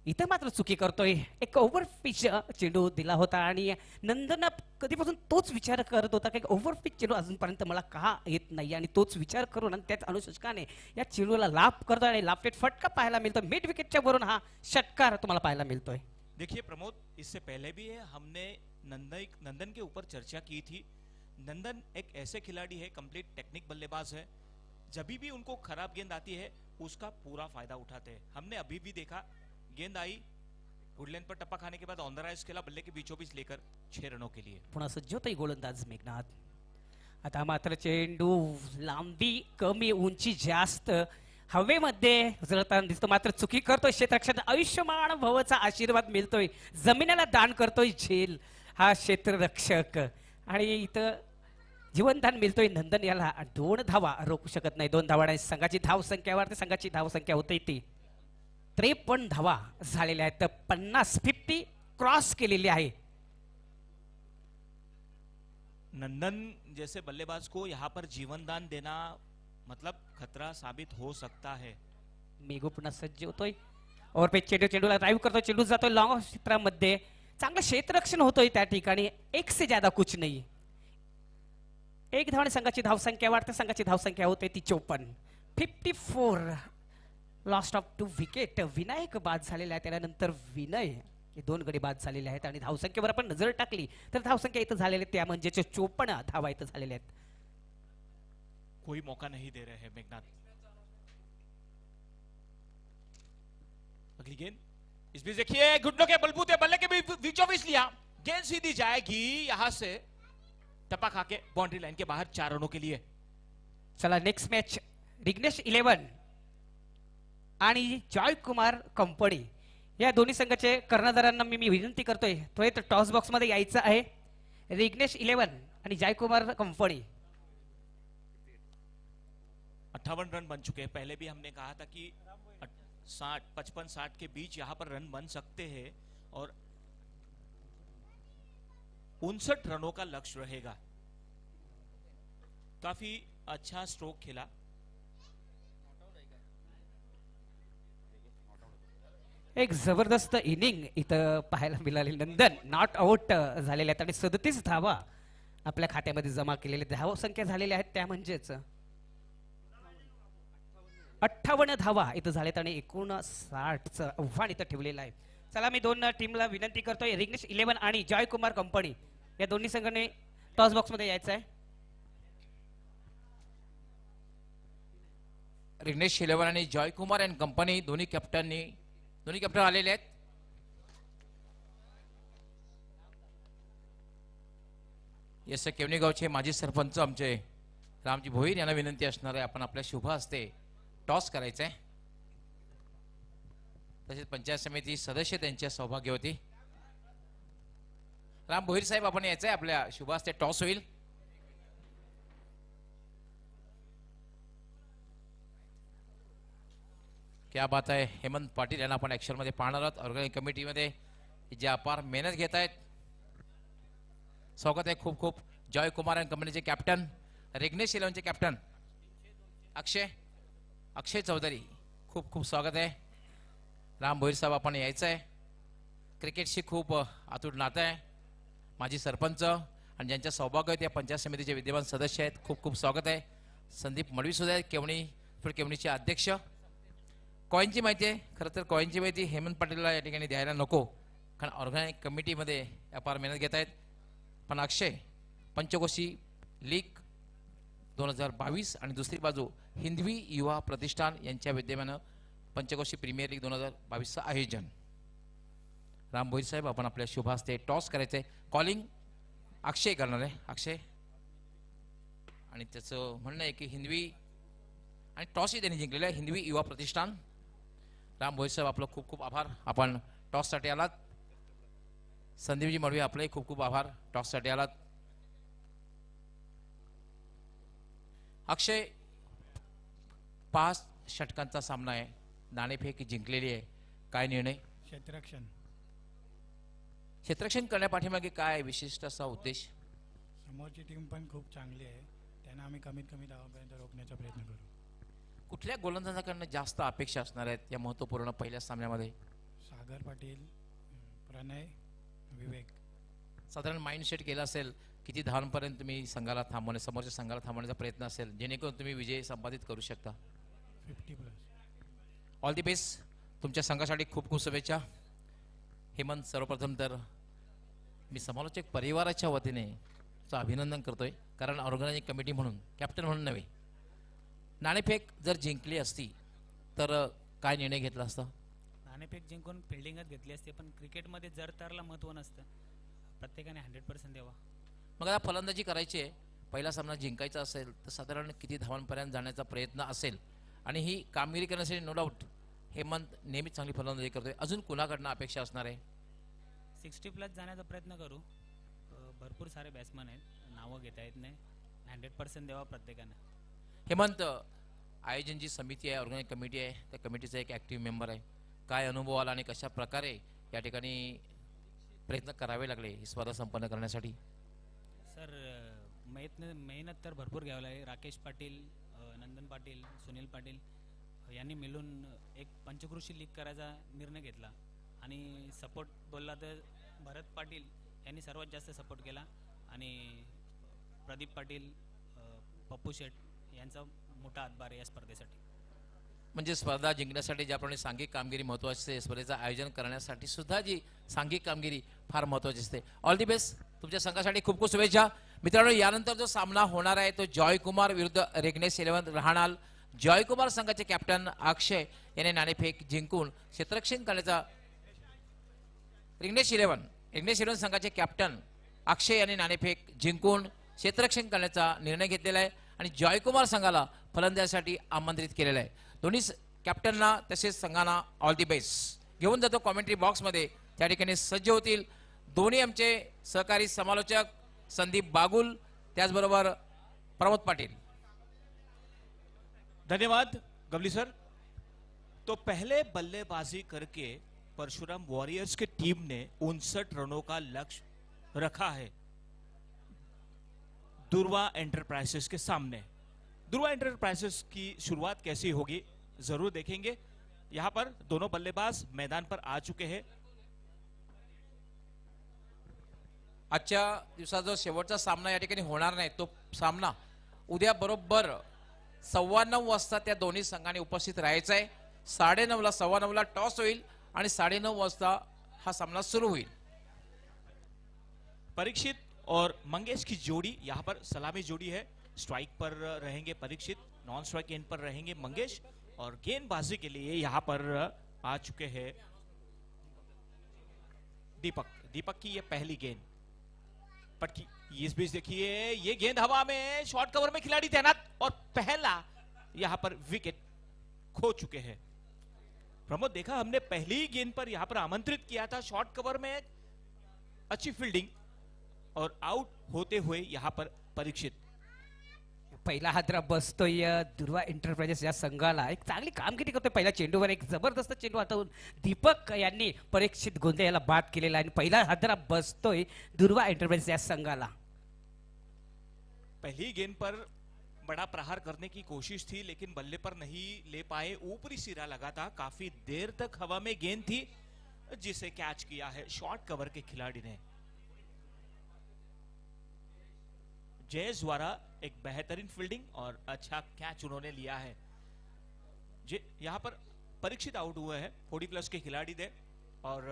इथं मात्र चुकी करतोय एक ओव्हर पिच चेंडू दिला होता आणि नंदन कधीपासून तोच विचार करत होता की ओव्हर पिच चेंडू अजूनपर्यंत मला का येत नाही आणि तोच विचार करून आणि त्याच अनुषंगाने या चेंडूला लाभ करतो आणि लाफेट फटका पाहायला मिळतो मिड विकेटच्या वरून हा षटकार तुम्हाला पाहायला मिळतोय देखिए प्रमोद इससे पहले भी है हमने नंदन के ऊपर चर्चा की थी नंदन एक ऐसे खिलाड़ी है कंप्लीट टेक्निक बल्लेबाज है जब भी उनको खराब गेंद आती है उसका पूरा फायदा उठाते हैं हमने अभी भी देखा गेंद आई वुडलैंड पर टप्पा खाने के बाद ऑन द राइज खेला बल्ले के बीचों बीच लेकर 6 रनों के लिए पुन्हा सज्ज होतोय गोलंदाज मेघनाथ आता मात्र चेंडू लांबी कमी उंची जास्त हवेमध्ये उचलताना दिसतो मात्र चुकी करतोय क्षेत्ररक्षण आयुष्यमान भवचा आशीर्वाद मिळतोय जमिनीला दान करतोय झेल हा क्षेत्ररक्षक आणि इथं जीवनदान मिळतोय नंदन याला 2 धावा रोखू शकत नाही 2 धावा संघाची धाव संख्या वाढते संघाची धाव संख्या होते ती 53 धावा झालेल्या आहेत 50 क्रॉस केलेली आहे नंदन जैसे बल्लेबाज को यहाँ पर जीवनदान देना मतलब खतरा साबित हो सकता है मेघू पुन्हा सज्ज होतोय और पे चेंडूला ड्राइव्ह करतोय चेंडू जातोय लॉंग क्षेत्रामध्ये चांगलं क्षेत्ररक्षण होतोय त्या ठिकाणी एक से ज्यादा कुछ नाही एक धावाने संघाची धावसंख्या वाढते संघाची धावसंख्या होते ती 54 लॉस्ट ऑफ 2 विकेट विनायक बाद झालेला आहे त्यानंतर विनय हे 2 गडी बाद झालेले आहेत आणि धावसंख्येवर आपण नजर टाकली तर धावसंख्या इथं झालेली त्या म्हणजे 54 धावा इथं झालेल्या आहेत कोई मौका नहीं दे रहे हैं मेघनाथ अगली गेंद इस बीच देखिए घुटनों के बलबूते बल्ले के बीचों बीच लिया गेंद सीधी जाएगी यहां से टपा खा के बाउंड्री लाइन के बाहर 4 रनों के लिए चला नेक्स्ट मॅच रिग्नेश 11 आणि जॉय कुमार कंपनी या दोन्ही संघाचे कर्णधारांना मी विनंती करतोय तो टॉस बॉक्स मध्ये यायचं आहे रिग्नेश 11 आणि जॉय कुमार कंपनी 58 रन बन चुके हैं पहले भी हमने कहा था कि 55-60 के बीच यहां पर रन बन सकते हैं और 59 रनों का लक्ष्य रहेगा काफी अच्छा स्ट्रोक खेला एक जबरदस्त इनिंग इथं पाहायला मिळाली नंदन नॉट आउट झालेले आहेत आणि 37 धावा आपल्या खात्यामध्ये जमा केलेल्या धाव संख्या झालेल्या आहेत त्या म्हणजेच 58 धावा इथं झालेत आणि 59चं आव्हान इथं ठेवलेलं आहे चला मी 2 टीमला विनंती करतोय रिग्नेश 11 आणि जॉय कुमार कंपनी या दोन्ही संघाने टॉस बॉक्स मध्ये यायचं आहे रिग्नेश 11 आणि जॉय कुमार अँड कंपनी दोन्ही कॅप्टन आलेले आहेत येस केवणी गावचे माजी सरपंच आमचे रामजी भोईर यांना विनंती असणार आहे, आपण आपल्या शुभ हस्ते टॉस करायचा आहे. तसेच पंचायत समिती सदस्य त्यांच्या सौभाग्यवती. राम भोईर साहेब, आपण यायचंय, आपल्या शुभ हस्ते टॉस होईल. क्या बात आहे. हेमंत पाटील यांना आपण ऍक्शन मध्ये पाहणार आहोत. ऑर्गनायझिंग कमिटीमध्ये जे अपार मेहनत घेत आहेत. स्वागत आहे खूप खूप. जॉय कुमार अँड कंपनीचे कॅप्टन, रिग्नेश इलेव्हनचे कॅप्टन अक्षय चौधरी, खूप खूप स्वागत आहे. राम भोईर साहेब, आपण यायचं आहे. क्रिकेटशी खूप अतूट नातं आहे. माजी सरपंच आणि ज्यांच्या सौभाग्य आहेत या पंचायत समितीचे विद्यमान सदस्य आहेत, खूप खूप स्वागत आहे. संदीप मडवी सुद्धा आहेत, केवणीचे अध्यक्ष. कॉईनची माहिती आहे. खरं तर कॉईनची माहिती हेमंत पाटीलला या ठिकाणी द्यायला नको, कारण ऑर्गनायझिंग कमिटीमध्ये अपार मेहनत घेत आहेत. पण अक्षय, पंचकोशी लीग 2022 आणि दुसरी बाजू हिंदवी युवा प्रतिष्ठान यांच्या विद्यमानं पंचकोशी प्रीमियर लीग 2022चं आयोजन. राम भोईर साहेब, आपण आपल्या शुभ हस्ते टॉस करायचंय. कॉलिंग अक्षय करणार आहे. अक्षय, आणि त्याचं म्हणणं आहे की हिंदवी, आणि टॉसही त्यांनी जिंकलेलं आहे, हिंदवी युवा प्रतिष्ठान. राम भोईर साहेब, आपलं खूप खूप आभार, आपण टॉससाठी आलात. संदीपजी मडवी, आपलंही खूप खूप आभार, टॉससाठी आलात. अक्षय, 5 षटकांचा सामना आहे, नाणेफेक जिंकलेली आहे, काय निर्णय? क्षेत्ररक्षण करण्यापाठीमागे काय विशिष्ट असा उद्देश? समोरची टीम पण खूप चांगली आहे, त्यांना आम्ही कमीत कमी धावांपर्यंत रोखण्याचा प्रयत्न करू. कुठल्या गोलंदाजाकडनं जास्त अपेक्षा असणार आहेत या महत्त्वपूर्ण पहिल्या सामन्यामध्ये? सागर पाटील, प्रणय, विवेक. साधारण माइंडसेट केला असेल, किती धावांपर्यंत तुम्ही संघाला थांबवणे, समोरच्या संघाला थांबवण्याचा प्रयत्न असेल, जेणेकरून तुम्ही विजय संपादित करू शकता? 50+. All the best. तुमच्या संघासाठी खूप खूप शुभेच्छा. हेमंत, सर्वप्रथम तर मी समालोचक परिवाराच्या वतीने तुझं अभिनंदन करतोय, कारण ऑर्गनायझिंग कमिटी म्हणून, कॅप्टन म्हणून नव्हे. नाणेफेक जर जिंकली असती तर काय निर्णय घेतला असता? नाणेफेक जिंकून फिल्डिंगच घेतली असते, पण क्रिकेटमध्ये जर तरला महत्त्व नसतं, प्रत्येकाने 100% द्यावा. मग आता फलंदाजी करायची आहे, पहिला सामना जिंकायचा असेल तर साधारण किती धावांपर्यंत जाण्याचा प्रयत्न असेल? आणि ही कामगिरी करण्यासाठी नो डाऊट हेमंत नेहमीच चांगली फलंदाजी करतोय, अजून कुणाकडनं अपेक्षा असणार आहे? 60+ जाण्याचा प्रयत्न करू. भरपूर सारे बॅट्समन आहेत, नावं घेता येत नाही. 100% द्यावा प्रत्येकाने. हेमंत, आयोजन जी समिती आहे, ऑर्गनायझिंग कमिटी आहे, त्या कमिटीचा एक ॲक्टिव्ह मेंबर आहे, काय अनुभव आला आणि कशा प्रकारे या ठिकाणी प्रयत्न करावे लागले ही स्पर्धा संपन्न करण्यासाठी? सर, मेहनत तर भरपूर घ्यावं लागेल. राकेश पाटील, नंदन पाटील, सुनील पाटील यांनी मिळून एक पंचक्रोशी लीग करायचा निर्णय घेतला. आणि सपोर्ट बोलला तर भरत पाटील यांनी सर्वात जास्त सपोर्ट केला, आणि प्रदीप पाटील, पप्पू शेठ यांचा मोठा हातभार आहे या स्पर्धेसाठी. म्हणजे स्पर्धा जिंकण्यासाठी ज्याप्रमाणे सांघिक कामगिरी महत्त्वाची असते, स्पर्धेचं आयोजन करण्यासाठी सुद्धा जी सांघिक कामगिरी फार महत्त्वाची असते. All the best. तुमच्या संघासाठी खूप खूप शुभेच्छा. मित्रांनो, यानंतर जो सामना होणार आहे तो जॉय कुमार विरुद्ध रिग्नेश इलेव्हन राहणार. जॉय कुमार संघाचे कॅप्टन अक्षय याने नाणेफेक जिंकून क्षेत्ररक्षण करण्याचा, रिग्नेश इलेव्हन संघाचे कॅप्टन अक्षय याने नाणेफेक जिंकून क्षेत्ररक्षण करण्याचा निर्णय घेतलेला आहे आणि जॉयकुमार संघाला फलंदाजीसाठी आमंत्रित केलेलं आहे. दोन्ही कॅप्टनना तसेच संघांना ऑल दी बेस्ट. घेऊन जातो कॉमेंट्री बॉक्समध्ये, त्या ठिकाणी सज्ज होतील दोन्ही आमचे सहकारी समालोचक संदीप बागुल, त्याचबरोबर प्रमोद पाटील. धन्यवाद गवली सर. तो पहले बल्लेबाजी करके परशुराम वॉरियर्स की टीम ने 59 रनों का लक्ष्य रखा है दुर्वा एंटरप्राइजेस के सामने. दुर्वा एंटरप्राइजेस की शुरुआत कैसी होगी जरूर देखेंगे. यहां पर दोनों बल्लेबाज मैदान पर आ चुके हैं. आजच्या दिवसाचा जो शेवटचा सामना या ठिकाणी होणार नाही, तो सामना उद्या बरोबर 9:15 वाजता त्या दोन्ही संघांनी उपस्थित राहायचं आहे. 9:30ला 9:15ला टॉस होईल आणि 9:30 वाजता हा सामना सुरू होईल. परीक्षित और मंगेश की जोड़ी यहाँ पर सलामी जोड़ी है. स्ट्राइक पर रहेंगे परीक्षित, नॉन स्ट्राइक एंड पर रहेंगे मंगेश, और गेंदबाजी के लिए यहाँ पर आ चुके हैं दीपक. दीपक की ये पहली गेंद. पटकी इस बीच देखिए ये गेंद हवा में, शॉर्ट कवर में खिलाड़ी तैनात और पहला यहां पर विकेट खो चुके हैं। प्रमोद देखा हमने पहली गेंद पर यहां पर आमंत्रित किया था शॉर्ट कवर में अच्छी फील्डिंग और आउट होते हुए यहां पर परीक्षित। पहिला हादरा बसतोय दुर्वा एंटरप्राइजेस या संघाला, एक चांगली कामगिरी करतोय पहिल्या चेंडूवर, एक जबरदस्त चेंडू हाताळून दीपक यांनी परीक्षित गोंधळे याला बाद केलेला आहे आणि पहिला हादरा बसतोय दुर्वा एंटरप्राइजेस या संघाला। पहली गेंद पर बड़ा प्रहार करने की कोशिश थी लेकिन बल्ले पर नहीं ले पाए, ऊपरी सिरा लगा था, काफी देर तक हवा में गेंद थी जिसे कैच किया है शॉर्ट कवर के खिलाड़ी ने। जयेश द्वारा एक बेहतरीन फील्डिंग और अच्छा कैच उन्होंने लिया है। यहां पर परीक्षित आउट हुए हैं 40+ के खिलाड़ी थे और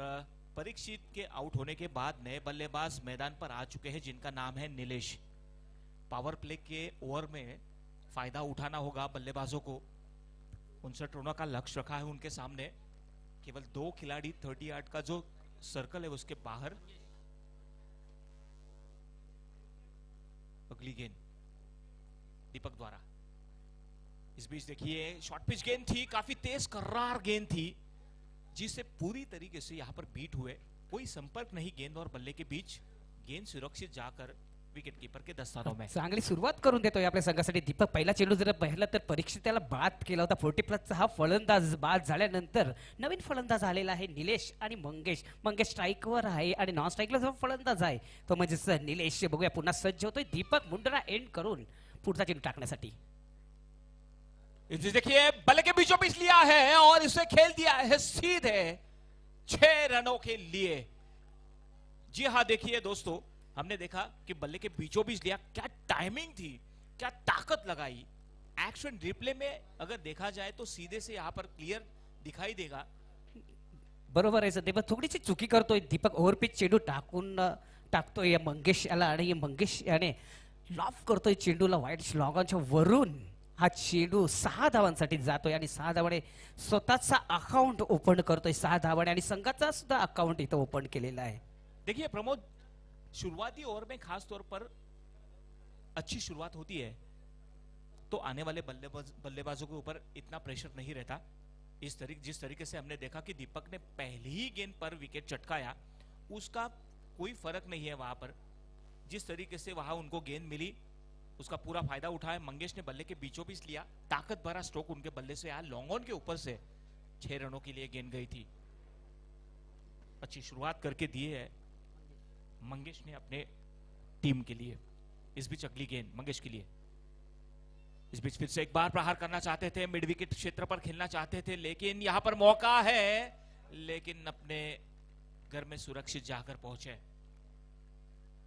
परीक्षित के आउट होने के बाद नए बल्लेबाज मैदान पर आ चुके हैं जिनका नाम है नीलेश। पावर प्ले के ओवर में फायदा उठाना होगा बल्लेबाजों को। 59 रनों का लक्ष्य रखा है उनके सामने। केवल 2 खिलाड़ी 38 का जो सर्कल है उसके बाहर। अगली गेंद दीपक द्वारा। इस बीच देखिए शॉर्ट पिच गेंद थी, काफी तेज कर्रार गेंद थी जिसे पूरी तरीके से यहां पर बीट हुए। कोई संपर्क नहीं गेंद और बल्ले के बीच, गेंद सुरक्षित जाकर विकेट कीपर के दस्तानों में। चांगली सुरुवात करून देतोय आपल्या संघासाठी दीपक। पहिला चेंडू जर पाहिलं तर परीक्षित त्याला बाद केला होता 40+चा हा फलंदाज बाद झाल्यानंतर नवीन फलंदाज आलेला आहे निलेश आणि मंगेश स्ट्राईकवर आहे आणि नॉन स्ट्राईकला जो फलंदाज आहे तो म्हणजे निलेश। बघूया पुन्हा सज्ज होतोय दीपक मुंडरा एंड करून पुढचा चेंडू टाकण्यासाठी। देखिए बल्ले के बीचों बीच लिया है और इसे खेल दिया है सीधे 6 रनों के लिए। जी हाँ देखिए दोस्तों, हमने देखा कि बल्ले के बीचों बीच लिया, क्या टाइमिंग थी, क्या ताकत लगाई। एक्शन रिप्ले में अगर देखा जाए तो सीधे से यहां पर क्लियर दिखाई देगा। बरोबर आहे सध्या थोडीशी चुकी करतोय दीपक। ओव्हरपिच चेंडू टाकतोय मंगेश याला आणि मंगेश याने लॉफ करतोय चेंडूला वाईट श्लॉगांच्या वरून। हा चेंडू 6 धावांसाठी जातोय आणि 6 धावाने स्वतःचा अकाउंट ओपन करतोय 6 धावाने आणि संघाचा सुद्धा अकाउंट इथं ओपन केलेला आहे। देखिए प्रमोद, शुरुआती ओवर में खास तौर पर अच्छी शुरुआत होती है तो आने वाले बल्लेबाजों के ऊपर इतना प्रेशर नहीं रहता। जिस तरीके से हमने देखा कि दीपक ने पहली ही गेंद पर विकेट चटकाया, उसका कोई फर्क नहीं है वहां पर। जिस तरीके से वहां उनको गेंद मिली उसका पूरा फायदा उठाया। मंगेश ने बल्ले के बीचों बीच लिया, ताकत भरा स्ट्रोक उनके बल्ले से आया, लॉन्ग ऑन के ऊपर से 6 रनों के लिए गेंद गई थी। अच्छी शुरुआत करके दी है मंगेश ने अपने टीम के लिए। इस बीच अगली गेंद मंगेश के लिए। इस बीच फिर से एक बार प्रहार करना चाहते थे, मिड विकेट क्षेत्र पर खेलना चाहते थे लेकिन यहां पर मौका है, लेकिन अपने घर में सुरक्षित जाकर पहुंचे।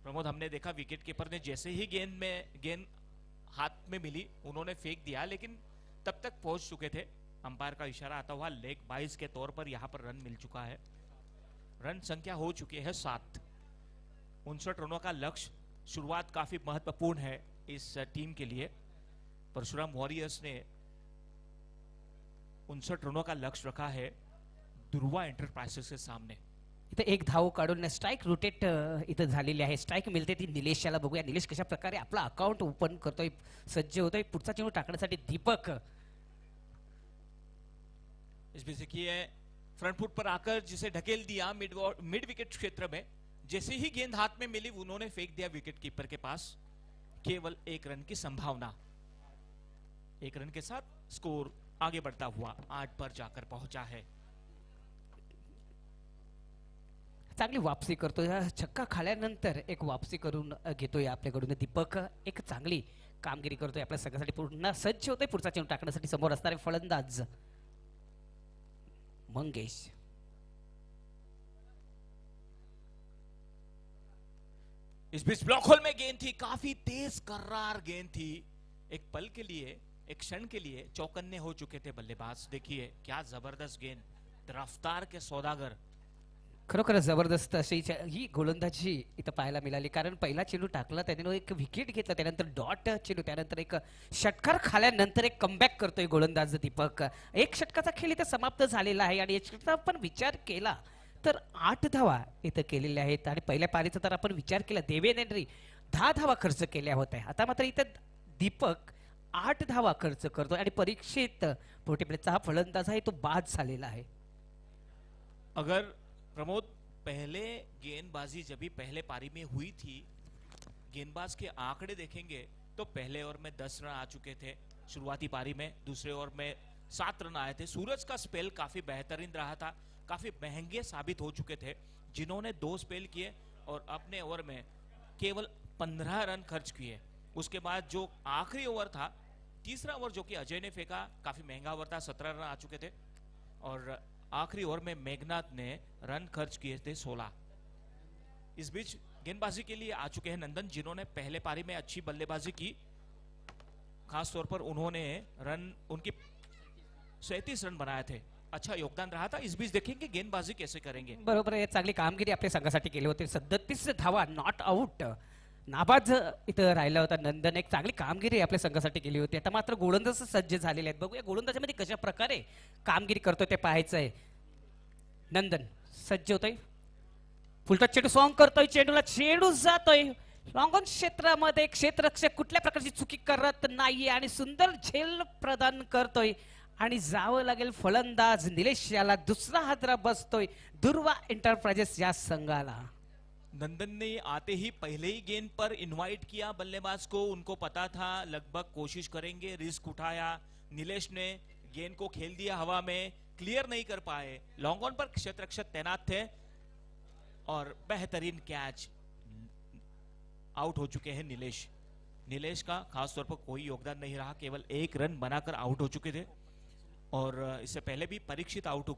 प्रमोद, हमने देखा विकेट कीपर ने जैसे ही गेंद हाथ में मिली उन्होंने फेंक दिया, लेकिन तब तक पहुंच चुके थे। अंपायर का इशारा आता हुआ लेग बाइस के तौर पर यहां पर रन मिल चुका है। रन संख्या हो चुकी है 7। 59 रनों का लक्ष्य। शुरुआत काफी महत्वपूर्ण है इस टीम के लिए। परशुराम वॉरियर्स ने 59 रनों का लक्ष्य रखा है दुर्वा एंटरप्राइजेस के सामने। इथे एक धाव काढून स्ट्राइक रोटेट इथं झालेली आहे। स्ट्राइक मिळते ती निलेशला। बघूया निलेश कशा प्रकारे आपला अकाउंट ओपन करतोय, सज्ज होतोय पुढचा चेंडू टाकण्यासाठी दीपक। इस बीच देखिए फ्रंट फुट पर आकर जिसे ढकेल दिया मिड विकेट क्षेत्र में। जैसे ही गेंद हाथ में मिली उन्होंने फेंक दिया विकेट कीपर के पास। केवल 1 रन की संभावना। 1 रन के साथ स्कोर आगे बढ़ता हुआ 8 पर जाकर पहुंचा है। चांगली वापसी करतोय, छक्का खाल्यानंतर एक वापसी करून घेतोय आपल्याकडून दीपक। एक चांगली कामगिरी करतोय आपल्या संघासाठी, पूर्ण सज्ज होतोय पुढचा चेंडू टाकण्यासाठी समोर असणारे फलंदाज मंगेश। इस बीच ब्लॉक होल में गेंद थी, काफी तेज कर्रार गेंद थी। एक पल के लिए, एक क्षण के लिए चौकन्ने हो चुके थे बल्लेबाज। देखिए क्या जबरदस्त गेंद, रफ्तार के सौदागर। खरोखर जबरदस्त अशी ही गोलंदाजी इथं पाहायला मिळाली, कारण पहिला चेंडू टाकला त्याने एक विकेट घेतला, त्यानंतर डॉट चेंडू, त्यानंतर एक षटकार खाल्यानंतर एक कमबॅक करतोय गोलंदाज दीपक। एक षटकाचा खेळ इथं समाप्त झालेला आहे आणि याचा आपण विचार केला तर 8 धावा इथं केलेल्या आहेत आणि पहिल्या पारीचा तर आपण विचार केला देवेंद्रनी 10 धावा खर्च केल्या होत्या. आता मात्र इथं दीपक 8 धावा खर्च करतो आणि परीक्षित पोटेप्लेचा हा फलंदाज आहे तो बाद झालेला आहे. अगर प्रमोद पहले गेंदबाजी जब भी पहले पारी में हुई थी, गेंदबाज के आंकड़े देखेंगे तो पहले ओवर में 10 रन आ चुके थे शुरुआती पारी में, दूसरे ओवर में 7 रन आए थे. सूरज का स्पेल काफी बेहतरीन रहा था, काफी महंगे साबित हो चुके थे जिन्होंने 2 स्पेल किए और अपने ओवर में केवल 15 रन खर्च किए. उसके बाद जो आखिरी ओवर था, तीसरा ओवर जो कि अजय ने फेंका, काफी महंगा ओवर था, 17 रन आ चुके थे और आखिरी ओवर में मेघनाथ ने रन खर्च किए थे 16. इस बीच गेंदबाजी के लिए आ चुके हैं नंदन, जिन्होंने पहले पारी में अच्छी बल्लेबाजी की. खास तौर पर उन्होंने रन उनकी 37 रन बनाए थे, अच्छा योगदान रहा था. इस बीच देखेंगे गेंदबाजी कैसे करेंगे. बरोबर आहे, चांगली कामगिरी आपल्या संघासाठी केली होती. 37 धावा नॉट आउट नाबाद इथं राहिला होता नंदन. एक चांगली कामगिरी आपल्या संघासाठी केली होती. आता मात्र गोलंदाज सज्ज झालेले आहेत. बघूया गोलंदाजीमध्ये कशा प्रकारे कामगिरी करतोय ते पाहायचं आहे. नंदन सज्ज होतोय, फुलटच चेंडू सॉंग करतोय, चेंडूला चेंडू जातोय लॉंग ऑन क्षेत्रामध्ये. क्षेत्ररक्षक कुठल्या प्रकारची चुकी करत नाहीये आणि सुंदर झेल प्रदान करतोय आणि जावं लागेल फलंदाज निलेश याला. दुसरा हादरा बसतोय दुर्वा एंटरप्राइजेस या संघाला. नंदन ने आते ही पहले ही गेंद पर इनवाइट किया बल्लेबाज को. उनको पता था लगभग कोशिश करेंगे, रिस्क उठाया. नीलेश ने गेंद को खेल दिया हवा में, क्लियर नहीं कर पाए. लॉन्ग ऑन पर क्षेत्ररक्षक तैनात थे और बेहतरीन कैच. आउट हो चुके हैं नीलेश. नीलेश का खास तौर पर कोई योगदान नहीं रहा, केवल 1 रन बनाकर आउट हो चुके थे. और इससे पहले भी परीक्षित आउट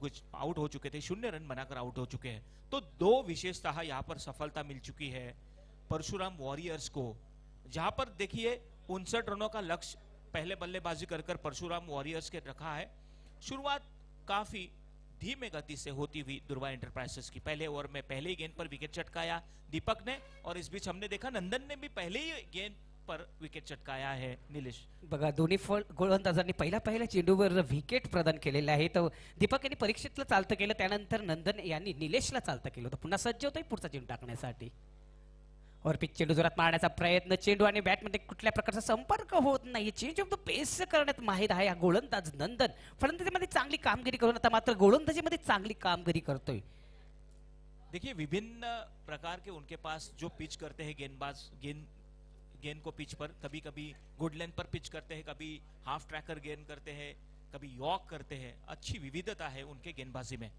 हो चुके थे, 0 रन बनाकर आउट हो चुके हैं. तो 2 विशेषतः यहाँ पर सफलता मिल चुकी है परशुराम वॉरियर्स को, जहां पर देखिए 59 रनों का लक्ष्य पहले बल्लेबाजी कर परशुराम वॉरियर्स के रखा है. शुरुआत काफी धीमे गति से होती हुई दुर्वा एंटरप्राइजेस की. पहले ओवर में पहले ही गेंद पर विकेट चटकाया दीपक ने और इस बीच हमने देखा नंदन ने भी पहले ही गेंद पर विकेट चटकाया है. निलेश बघा दोन्ही गोलंदाजांनी पहिल्या चेंडूवर विकेट प्रदान केलेले आहे. तर दीपक यांनी परीक्षेतलं चालतं केलं, त्यानंतर नंदन यांनी निलेशला चालतं केलं होतं. पुन्हा सज्ज होतोय पुढचा चेंडू टाकण्यासाठी. और पिच चेंडू जोरात मारण्याचा प्रयत्न, चेंडू आणि बॅटमध्ये कुठल्या प्रकारचा संपर्क होत नाही. चेंज ऑफ द पेस करण्यात माहिर आहे हा गोलंदाज नंदन. फलंदाजीमध्ये चांगली कामगिरी करून आता मात्र गोलंदाजीमध्ये चांगली कामगिरी करतोय. देखिए विभिन्न प्रकार के उनके पास जो पिच करते हैं गेंदबाज, गेंद को पिच पर कभी कभी गुड लेंथ पर पिच करते हैं, कभी हाफ ट्रैकर गेंद करते हैं, कभी यॉक करते हैं. अच्छी विविधता है उनके गेंदबाजी में.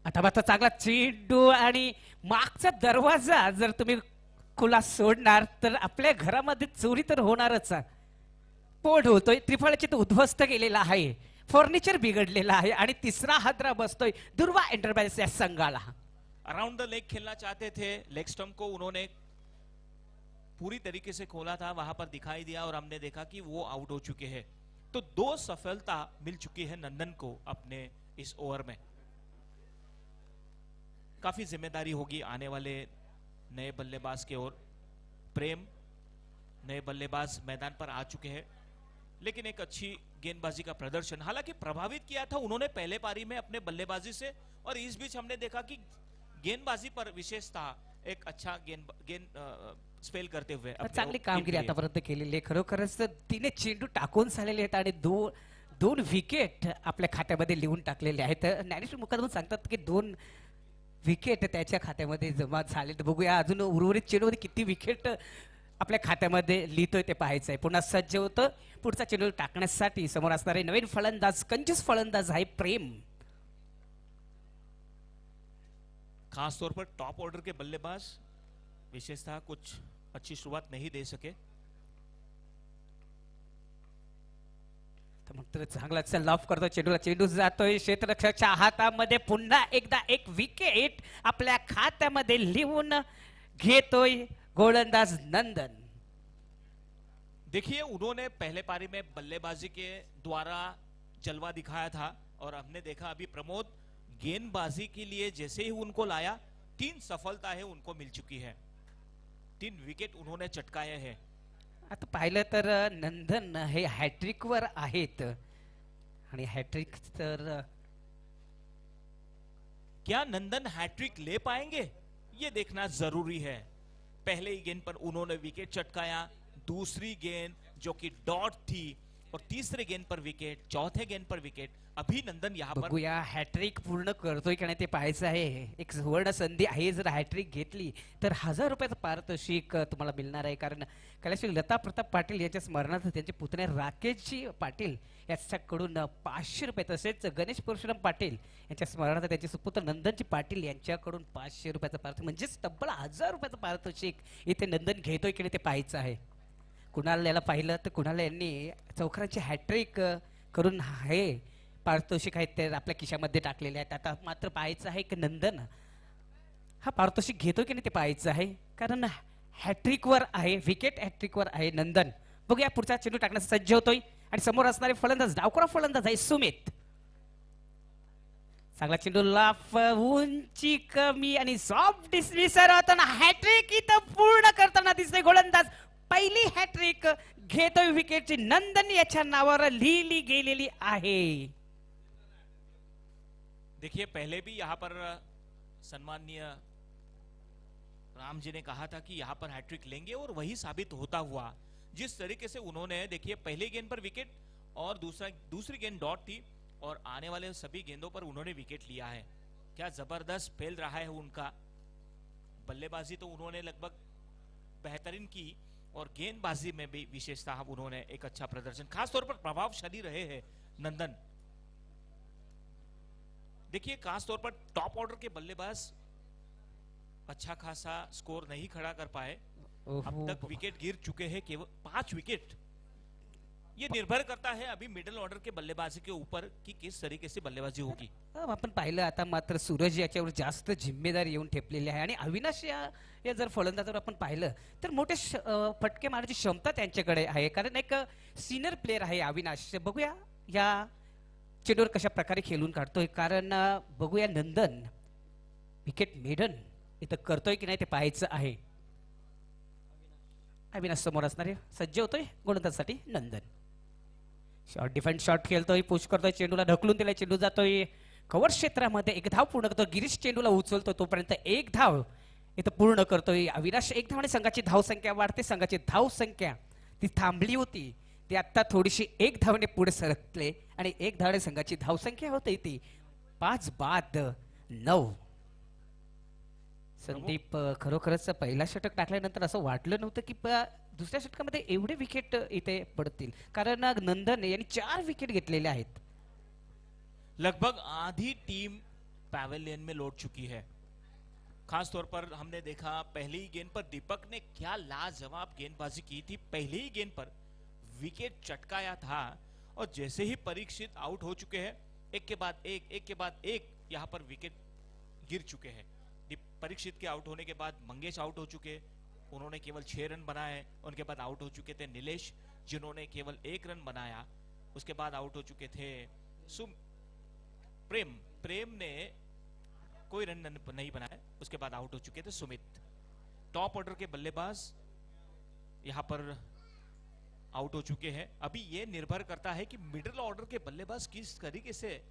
आता मात्र चांगला चेंडू आणि मागचा दरवाजा जर तुम्ही खुला सोडणार तर आपल्या घरामध्ये चोरी तर होणारच. पोट होतोय, त्रिफळाची तो उद्ध्वस्त केलेला आहे, फर्निचर बिघडलेला आहे आणि तिसरा हादरा बसतोय दुर्वा एंटरप्राइजेस या संघाला. अराउंड द लेग खेलना चाहते थे, लेग स्टंप को उन्होंने पूरी तरीके से खोला था, वहां पर दिखाई दिया और हमने देखा कि वो आउट हो चुके हैं. तो 2 सफलता मिल चुकी है नंदन को अपने इस ओवर में. काफी जिम्मेदारी होगी आने वाले नए बल्लेबाज के ओर. प्रेम नए बल्लेबाज मैदान पर आ चुके हैं, लेकिन एक अच्छी गेंदबाजी का प्रदर्शन, हालांकि प्रभावित किया था उन्होंने पहले पारी में अपने बल्लेबाजी से. और इस बीच हमने देखा कि गेंदबाजी पर विशेषतः एक अच्छा गेंद स्पेल करते हुए चांगली कामगिरी आतापर्यंत केलेली आहे. खरोखरच तिने चेंडू टाकून झालेले आहेत आणि दोन विकेट आपल्या खात्यामध्ये लिहून टाकलेले आहेत. ज्ञानेश्वर मुकादम सांगतात की 2 विकेट त्याच्या खात्यामध्ये जमा झाले. तर बघूया अजून उर्वरित चेंडूमध्ये किती विकेट आपल्या खात्यामध्ये लिहितोय ते पाहायचंय. पुन्हा सज्ज होतं पुढचा चेंडू टाकण्यासाठी. समोर असणारे नवीन फलंदाज, कंजूस फलंदाज आहे प्रेम. खास तौर पर टॉप ऑर्डर के बल्लेबाज विशेषतः कुछ अच्छी शुरुआत नहीं दे सके. मात्र चांगला लॉफ करतो चेंडूला, चेंडू जातोय क्षेत्ररक्षकाच्या हातामध्ये. पुन्हा एकदा एक विकेट आपल्या खात्यामध्ये लिहून घेतोय गोलंदाज नंदन. देखिए उन्होंने पहले पारी में बल्लेबाजी के द्वारा जलवा दिखाया था और हमने देखा अभी प्रमोद गेंदबाजी के लिए जैसे ही उनको लाया 3 सफलता है उनको मिल चुकी है. 3 विकेट उन्होंने चटकाए हैं. आता पाहिलं तर नंदन हे हॅट्रिक वर आहेत आणि हॅट्रिक तर क्या नंदन हैट्रिक ले पाएंगे, ये देखना जरूरी है। पहले ही गेंद पर उन्होंने विकेट चटकाया, दूसरी गेंद जो कि डॉट थी, और तीसरे गेंद पर विकेट, चौथे गेंद पर विकेट। अभी नंदन यहाँ पर बघूया हॅट्रिक पूर्ण करतोय का नाही ते पाहायचं आहे. एक सुवर्ण संधी आहे, जर हॅट्रिक घेतली तर 1000 रुपयाचं पारितोषिक तुम्हाला मिळणार आहे. कारण कैलासवासी लता प्रताप पाटील यांच्या स्मरणार्थ त्यांचे पुतणे राकेशजी पाटील याच्याकडून 500 रुपये, तसेच गणेश परशुराम पाटील यांच्या स्मरणार्थ त्यांचे सुपुत्र नंदनजी पाटील यांच्याकडून 500 रुपयाचं पारितोषिक, म्हणजेच तब्बल 1000 रुपयाचं पारितोषिक इथे नंदन घेतोय की नाही ते पाहायचं आहे. कुणाल याला पाहिलं तर कुणाल यांनी चौकारांची हॅट्रिक करून हे पारितोषिक आहेत ते आपल्या खिशामध्ये टाकलेले आहेत. आता मात्र पाहायचं आहे की नंदन हा पारितोषिक घेतो की नाही ते पाहायचं आहे. कारण हॅट्रिकवर आहे, विकेट हॅट्रिकवर आहे नंदन. बघूया पुढचा चेंडू टाकण्यास सज्ज होतोय आणि समोर असणारे फलंदाज, डावखुरा फलंदाज आहे सुमित. चांगला चेंडू लाफ, उंची कमी आणि सॉफ्ट डिसमिसर होताना हॅट्रिक इथं पूर्ण करताना दिसतोय गोलंदाज. पहिली हॅट्रिक घेतोय विकेटची, नंदन याच्या नावावर लिहिली गेलेली आहे. देखिए पहले भी यहाँ पर सम्माननीय राम जी ने कहा था कि यहाँ पर हैट्रिक लेंगे, और वही साबित होता हुआ। जिस तरीके से उन्होंने, देखिए पहले गेंद पर विकेट और दूसरी गेंद डॉट थी, और आने वाले सभी गेंदों पर उन्होंने विकेट लिया है। क्या जबरदस्त फैल रहा है उनका। बल्लेबाजी तो उन्होंने लगभग बेहतरीन की, और गेंदबाजी में भी विशेषतः उन्होंने एक अच्छा प्रदर्शन, खासतौर पर प्रभावशाली रहे हैं नंदन। देखिए खासतौर पर टॉप ऑर्डर के बल्लेबाज अच्छा खासा स्कोर नहीं खड़ा कर पाए। अब तक विकेट गिर चुके हैं, केवल 5 विकेट। ये निर्भर करता है अभी मिडिल ऑर्डर के बल्लेबाजी के ऊपर कि किस तरीके से बल्लेबाजी होगी। आपण पाहिलं आता मात्र सूरज याच्यावर जास्त जिम्मेदारी येऊन ठेपलेली आहे. आणि अविनाश या जर फलंदाजावर आपण पाहिलं तर मोठे फटके मारण्याची क्षमता त्यांच्याकडे आहे. कारण एक सिनियर प्लेअर आहे अविनाश. बघूया या चेंडूवर कशा प्रकारे खेळून काढतोय. कारण बघूया नंदन विकेट मेडन इथं करतोय की नाही ते पाहायचं आहे. अविनाश समोर असणारे सज्ज होतोय गोलंदाजासाठी नंदन. शॉर्ट डिफेंस शॉट खेळतोय, पुश करतोय, चेंडूला ढकलून दिलाय, चेंडू जातोय कव्हर क्षेत्रामध्ये. एक धाव पूर्ण करतोय, गिरीश चेंडूला उचलतोय, तोपर्यंत एक धाव इथं पूर्ण करतोय अविनाश. एक धावाने संघाची धावसंख्या वाढते. संघाची धावसंख्या ती थांबली होती, ती आता थोडीशी एक धावाने पुढे सरकले आणि एक धावाने संघाची धावसंख्या होते ती 5-9. संदीप खरोखरच पहिला षटक टाकल्यानंतर असं वाटलं नव्हतं की दुसऱ्या षटकामध्ये एवढे विकेट इथे पडतील. कारण नंदन यांनी 4 विकेट घेतलेले आहेत. लगभग आधी टीम पैवेलियन में लौट चुकी है। खास तौर पर हमने देखा पहली ही गेंद पर दीपक ने क्या लाजवाब गेंदबाजी की थी। पहली ही गेंद पर विकेट चटकाया था, और जैसे ही परीक्षित आउट हो चुके हैं, एक के बाद एक यहाँ पर विकेट गिर चुके हैं। परीक्षित के आउट होने के बाद मंगेश आउट हो चुके, उन्होंने केवल 6 रन बनाए। उनके बाद आउट हो चुके थे नीलेश, जिन्होंने केवल 1 रन बनाया। उसके बाद आउट हो चुके थे प्रेम ने कोई रन नहीं बनाया। उसके बाद आउट हो चुके थे सुमित। टॉप ऑर्डर के बल्लेबाज यहाँ पर आउट हो चुके हैं। अभी ये निर्भर करता है कि मिडिल ऑर्डर के बल्लेबाज किस तरीके से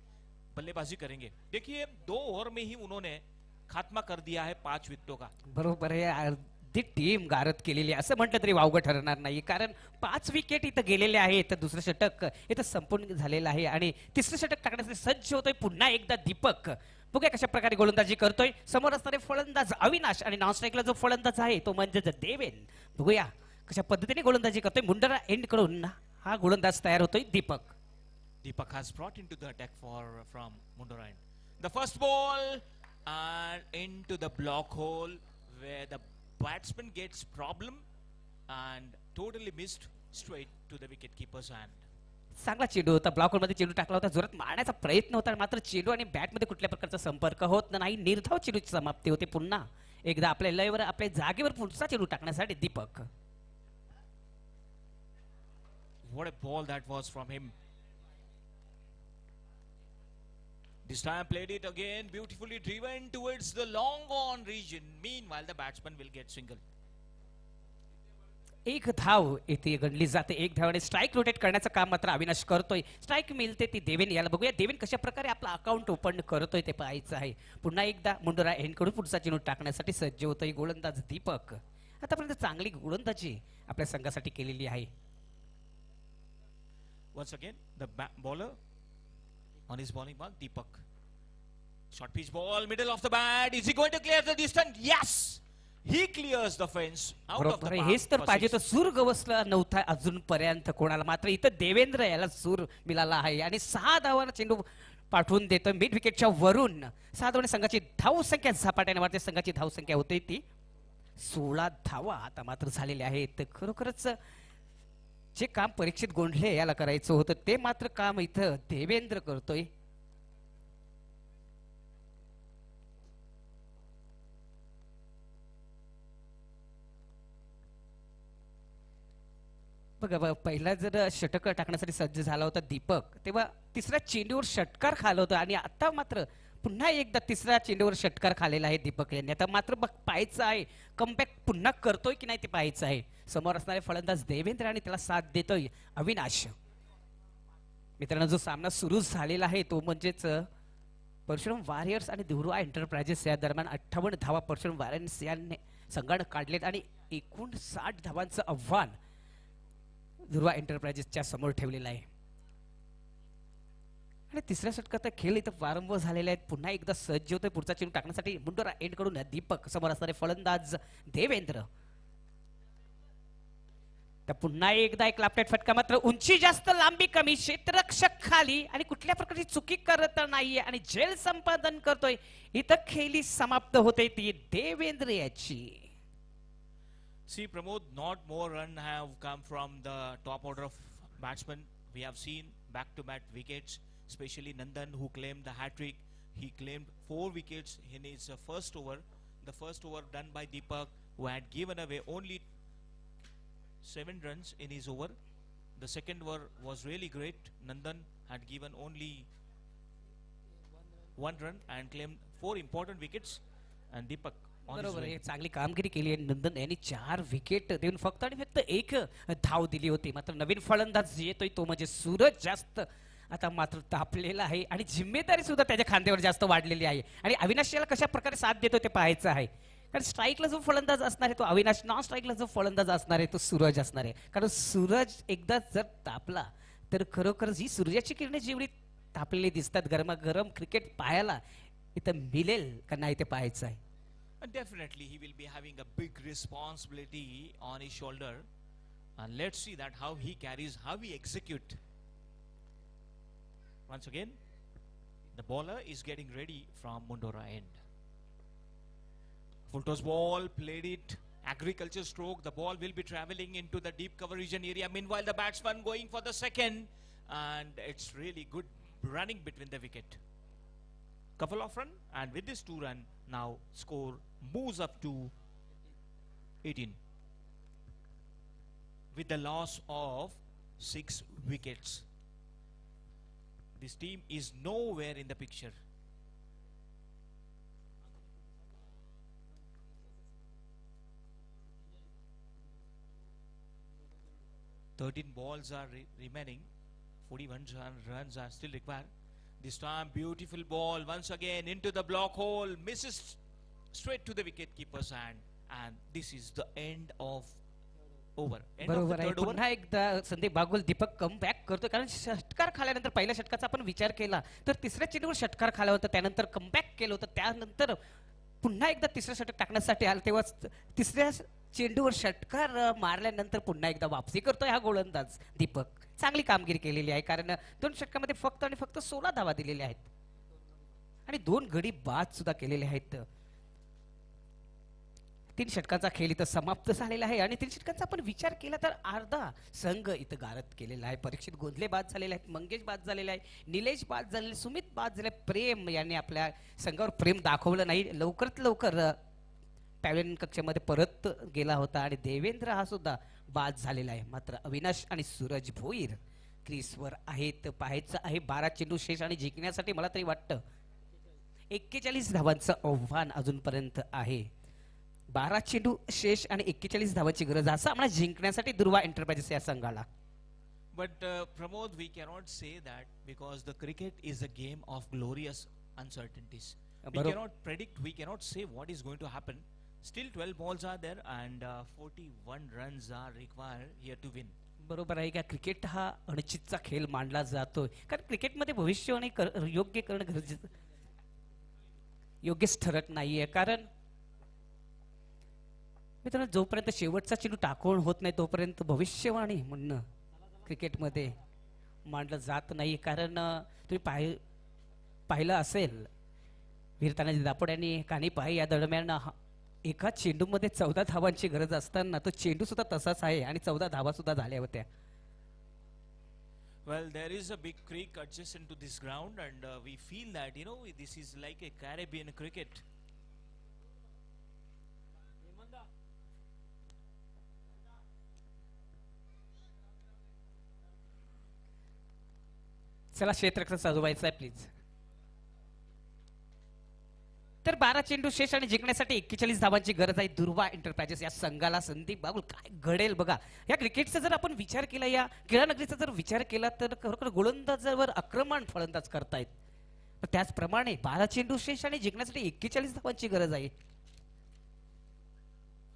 बल्लेबाजी करेंगे। देखिए 2 ओवर में ही उन्होंने खात्मा कर दिया है 5 विकेटों का। बरोबर आहे. अर्धी टीम गारद केलेली आहे असं म्हटलं तरी वावगं ठरणार नाही. कारण 5 विकेट इथं गेलेले आहेत. दुसरं षटक इथं संपूर्ण झालेलं आहे आणि तिसरं षटक टाकण्यासाठी सज्ज होतोय पुन्हा एकदा दीपक. बघूया कशा प्रकारे गोलंदाजी करतोय. समोर असणारे फलंदाज अविनाश आणि नॉन स्ट्राईकला जो फलंदाज आहे तो म्हणजे देवेन. बघूया कशा पद्धतीने गोलंदाजी करतोय. मुंडरा एंड करून हा गोलंदाज तयार होतोय Deepak. Deepak has brought into the attack from Mundara end. The first ball and into the block hole where the batsman gets problem and totally missed straight to the wicket keeper's hand. चांगला चेंडू होता. Block मध्ये चेंडू टाकला होता. जोरात मारण्याचा प्रयत्न होता, मात्र चेंडू आणि बॅट मध्ये कुठल्या प्रकारचा संपर्क होत नाही. निर्धाव चेंडूची समाप्ती होते. पुन्हा एकदा आपल्या लयवर आपल्या जागेवर पुढचा चेंडू टाकण्यासाठी Deepak. What a ball that was from him. This time played it again, beautifully driven towards the long on region. Meanwhile, the batsman will get single. एक धाव इथे गणली जाते. एक धावाने स्ट्राईक रोटेट करण्याचं काम मात्र अविनाश करतोय. स्ट्राईक मिळते ती देवेन. याला बघूया देवेन कशा प्रकारे आपला अकाउंट ओपन करतोय ते पाहायचं आहे. पुन्हा एकदा मुंडोरा एंडकडून पुढचा चेंडू टाकण्यासाठी सज्ज होतोय गोलंदाज दीपक. आतापर्यंत चांगली गोलंदाजी आपल्या संघासाठी केलेली आहे. Once again, the bowler on his bowling mark, Deepak. Short pitch ball, middle of the bat. Is he going to clear the distance? Yes! He clears the fence out of the बरोबर आहे. park. हेच तर for पाहिजे six. तर सूर गवसला नव्हता अजूनपर्यंत कोणाला. मात्र इथं देवेंद्र याला सूर मिळाला आहे आणि 6 धावांना चेंडू पाठवून देतोय मिड विकेटच्या वरून. 6 धावांनी संघाची धाव संख्या झपाट्याने वाढते. संघाची धाव संख्या होते ती 16 धावा आता मात्र झालेल्या आहेत. खरोखरच जे काम परीक्षित गोंधळे याला करायचं होतं ते मात्र काम इथं देवेंद्र करतोय. बघा पहिला जर षटक टाकण्यासाठी सज्ज झाला होता दीपक, तेव्हा तिसऱ्या चेंडूवर षटकार खाल्ला होता आणि आता मात्र पुन्हा एकदा तिसऱ्या चेंडूवर षटकार खाल्लेला आहे दीपक यांनी. आता मात्र पाहायचं आहे कमबॅक पुन्हा करतोय की नाही ते पाहायचं आहे. समोर असणारे फलंदाज देवेंद्र आणि त्याला साथ देतोय अविनाश. मित्रांनो जो सामना सुरू झालेला आहे तो म्हणजेच परशुराम वॉरियर्स आणि ध्रुवा एंटरप्राइजेस या दरम्यान 58 धावा परशुराम वॉरियर्स यांनी संघानं काढलेत आणि एकूण 60 धावांचं आव्हान ध्रुवा एंटरप्राइजेसच्या समोर ठेवलेलं आहे. आणि तिसऱ्या षटकात खेळ इथं वारंवार झालेले आहेत. पुन्हा एकदा सज्ज होतोय पुढचा चेंडू टाकण्यासाठी मुंडोरा एंड कडून दीपक. समोर असणारे फलंदाज देवेंद्र. तर पुन्हा एकदा एक लापटेट फटका. मात्र उंची जास्त लांबी कमी, क्षेत्ररक्षक खाली आणि कुठल्या प्रकारची चुकी करत नाहीये आणि झेल संपादन करतोय. इथं खेळी समाप्त होते ती देवेंद्र याची. See, Pramod, not more run have come from the top order of batsmen. We have seen back-to-back wickets, especially Nandan who claimed the hat-trick. He claimed 4 wickets in his first over. The first over done by Deepak, who had given away only 7 runs in his over. The second over was really great. Nandan had given only 1 run and claimed 4 important wickets. And Deepak on his बरोबर way. आहे. चांगली कामगिरी केली आहे नंदन यांनी. 4 wicket देऊन फक्त आणि फक्त 1 धाव दिली होती. मात्र नवीन फलंदाज येतोय तो म्हणजे सूरज जास्त आता मात्र तापलेला आहे आणि जिम्मेदारी सुद्धा त्याच्या खांद्यावर जास्त वाढलेली आहे. आणि अविनाश याला कशा प्रकारे साथ देतो ते पाहायचं आहे. कारण स्ट्राईकला जो फलंदाज असणार आहे तो अविनाश, नॉन स्ट्राईकला जो फलंदाज असणार आहे तो सूरज असणार आहे. कारण सूरज एकदा जर तापला तर खरोखरच ही सूर्याची किरणे जेवढी तापलेली दिसतात गरमागरम क्रिकेट पाहायला इथं मिळेल का नाही ते पाहायचं आहे. And definitely he will be having a big responsibility on his shoulder. And let's see that how he carries, how he execute. Once again, the bowler is getting ready from Mundora end. Full toss ball, played it, agriculture stroke. The ball will be traveling into the deep cover region area. Meanwhile, the batsman going for the second. And it's really good running between the wicket. Couple of run, and with this 2 run, now score moves up to 18 with the loss of 6 wickets. This team is nowhere in the picture. Thirteen balls are remaining. 41 runs are still required. This time beautiful ball once again into the block hole, misses straight to the wicket keeper's hand, and this is the end of over. End of the बरोबर आहे. third over. पुन्हा एकदा Sandeep Bagul Deepak come back करतो. कारण षटकार खाल्यानंतर पहिल्या षटकाचा आपण विचार केला तर तिसऱ्या चेंडूवर षटकार खाला होता, त्यानंतर कमबॅक केलं होतं, त्यानंतर पुन्हा एकदा तिसरं षटक टाकण्यासाठी आलं तेव्हा तिसऱ्या चेंडूवर षटकार मारल्यानंतर पुन्हा एकदा वापसी करतोय हा गोलंदाज दीपक. चांगली कामगिरी केलेली आहे कारण 2 षटकामध्ये फक्त आणि फक्त 16 धावा दिलेल्या आहेत आणि 2 गडी बाद सुद्धा केलेले आहेत. 3 षटकाचा खेळ इथं समाप्त झालेला आहे आणि 3 षटकांचा आपण विचार केला तर अर्धा संघ इथं गारद केलेला आहे. परीक्षित गोंधळे बाद झालेले आहेत, मंगेश बाद झालेले आहे, निलेश बाद झालेले, सुमित बाद झाले, प्रेम यांनी आपल्या संघावर प्रेम दाखवलं नाही. लवकरात लवकर पॅव्हलियन कक्षामध्ये परत गेला होता आणि देवेंद्र हा सुद्धा बाद झालेला आहे. मात्र अविनाश आणि सूरज भोईर क्रीजवर आहेत. पाहायचं आहे 12 चेंडू शेष आणि जिंकण्यासाठी मला तरी वाटतं 41 धावांचं आव्हान अजूनपर्यंत आहे. 12 चेंडू शेष आणि 41 धावांची गरज असा आम्हाला जिंकण्यासाठी दुर्वा एंटरप्राइजेस या संघाला. But Pramod, we cannot say that because the cricket is a game of glorious uncertainties. We Baro- cannot predict, we cannot say what is going to happen. Still 12 balls are there and 41 runs are required here to win. बरोबर आहे का, cricket हा अनिश्चितचा खेळ मानला जातोय कारण क्रिकेटमध्ये भविष्यवाणी योग्य करणं गरजेचं योग्यच ठरत नाहीये. कारण मित्रांनो, जोपर्यंत शेवटचा चेंडू टाकून होत नाही तोपर्यंत भविष्यवाणी म्हणणं क्रिकेटमध्ये मांडलं जात नाही. कारण तुम्ही पाहिलं असेल वीरतानाजी दापोड यांनी कानिपाई या दरम्यान एका चेंडूमध्ये 14 धावांची गरज असताना तो चेंडू सुद्धा तसाच आहे आणि 14 धावा सुद्धा झाल्या होत्या. Well, there is a big creek adjacent to this ground and we feel that, this is like a Caribbean cricket. चला क्षेत्ररक्षण सजवायचं आहे प्लीज. तर 12 चेंडू शेष आणि जिंकण्यासाठी 41 धावांची गरज आहे दुर्वा एंटरप्राइजेस या संघाला. संदीप बागुल, काय घडेल बघा. या क्रिकेटचा जर आपण विचार केला, या क्रीडानगरीचा जर विचार केला तर खरोखर गोलंदाजावर आक्रमण फलंदाज करतायत. त्याचप्रमाणे 12 चेंडू शेष आणि जिंकण्यासाठी 41 धावांची गरज आहे.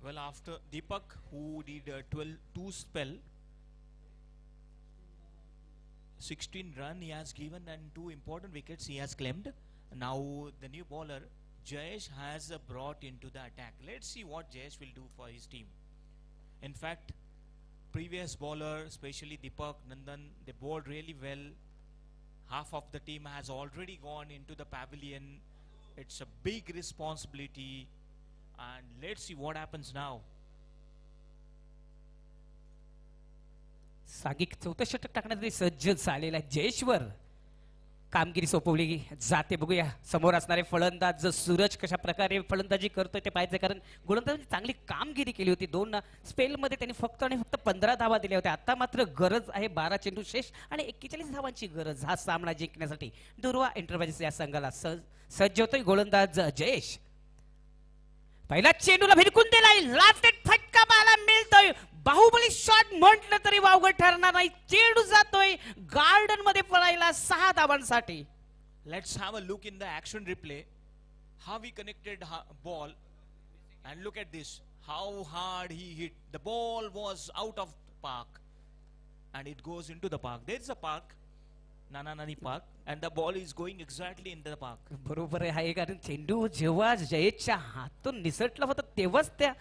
Well, after Deepak, who did 2 spell, 16 run he has given and 2 important wickets he has claimed. Now the new bowler Jayesh has brought into the attack. Let's see what Jayesh will do for his team. In fact, previous bowler, especially Deepak Nandan, they bowled really well. Half of the team has already gone into the pavilion. It's a big responsibility. And let's see what happens now. सागिक 14 षटक टाकण्यासाठी सज्ज झालेला आहे. जयेश्वर कामगिरी सोपवली जाते. बघूया समोर असणारे फलंदाज सूरज कशा प्रकारे फलंदाजी करतोय ते पाहिजे. कारण गोलंदाजांनी चांगली कामगिरी केली होती. 2 स्पेलमध्ये त्यांनी फक्त 15 धावा दिल्या होत्या. आता मात्र गरज आहे 12 चेंडू शेष आणि 41 धावांची गरज हा सामना जिंकण्यासाठी दुर्वा एंटरप्राइजेस या संघाला. सज्ज होतोय गोलंदाज जयेश. पहिला चेंडूला भिरकून दिलाय, लास्ट फटका पाहायला मिळतोय. बाहुबली शॉट म्हटलं तरी वावगं ठरणार नाही. चेंडू जातोय गार्डन मध्ये पळायला 6 धावांसाठी. Let's have a look in the action replay. How he connected ball. And look at this. How hard he hit. The ball was out of park. And it goes into the park. There's a park. Nana Nani Park. And the ball is going exactly in the park. बरोबर आहे. कारण चेंडू जेव्हा जयेशच्या हातून निसटला होता तेव्हाच त्या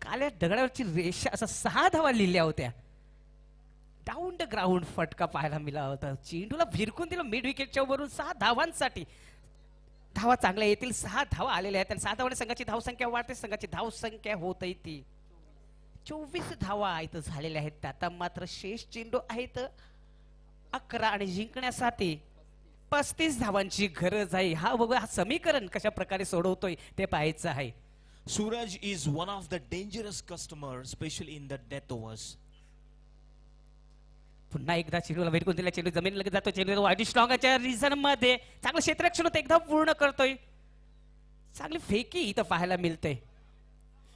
काल्या दगडावरची रेषा असा 6 धावा लिहिल्या होत्या. डाऊन द ग्राउंड फटका पाहायला मिळाला होता. चेंडूला भिरकून दिलं मिड विकेटच्या वरून 6 धावांसाठी. धावा चांगल्या येतील. 6 धावा आलेल्या आहेत आणि 6 धावाने संघाची धावसंख्या वाढते. संघाची धावसंख्या होत आहे ती 24 धावा इथं झालेल्या आहेत. आता मात्र शेष चेंडू आहेत 11 आणि जिंकण्यासाठी 35 धावांची गरज आहे. हा बघा, हा समीकरण कशा प्रकारे सोडवतोय ते पाहायचं आहे. Suraj is one of the dangerous customers, especially in the death overs. पुन्हा एकदा चेंडूला भेटून दिला. चेंडू जमीन लगेच जातो. चेंडू वाईट स्ट्रॉंगच्या रिझन मध्ये चांगलं क्षेत्ररक्षण होतं. एकदा पूर्ण करतोय. चांगली फेकी इथं पाहायला मिळते.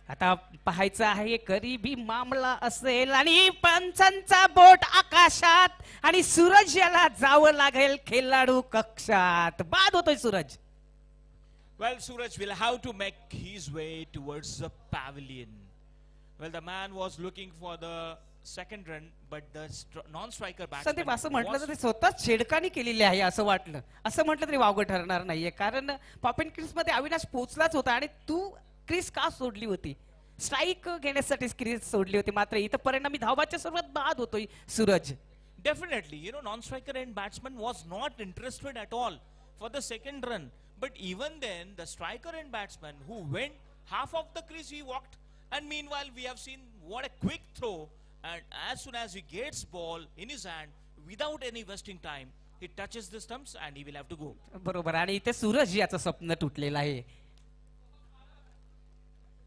आता पाहायचं आहे करीबी मामला असेल आणि पंचांचा बोट आकाशात आणि सूरज याला जावं लागेल खेळाडू कक्षात. बाद होतोय Suraj. Well, Suraj will have to make his way towards the pavilion. Well, the man was looking for the second run, but the non-striker Sandeep batsman असं म्हटलं was तर ते स्वतः छेडकानी केलेली आहे असं वाटलं. असं म्हटलं तरी वावगं ठरणार नाहीये. कारण पॉपिन क्रिस मध्ये अविनाश पोचलाच होता आणि तू क्रिस का सोडली होती? स्ट्राईक घेण्यासाठी क्रिस सोडली होती. मात्र इथं परिणामी धावाच्या सर्वात बाद होतोय Suraj. definitely, non-striker and batsman was not interested at all for the second run. But even then, the striker and batsman who went half of the crease, he walked. And meanwhile, we have seen what a quick throw. And as soon as he gets ball in his hand, without any wasting time, he touches the stumps and he will have to go. बरोबर. आणि इथे सूरज याचं स्वप्न तुटलेलं आहे.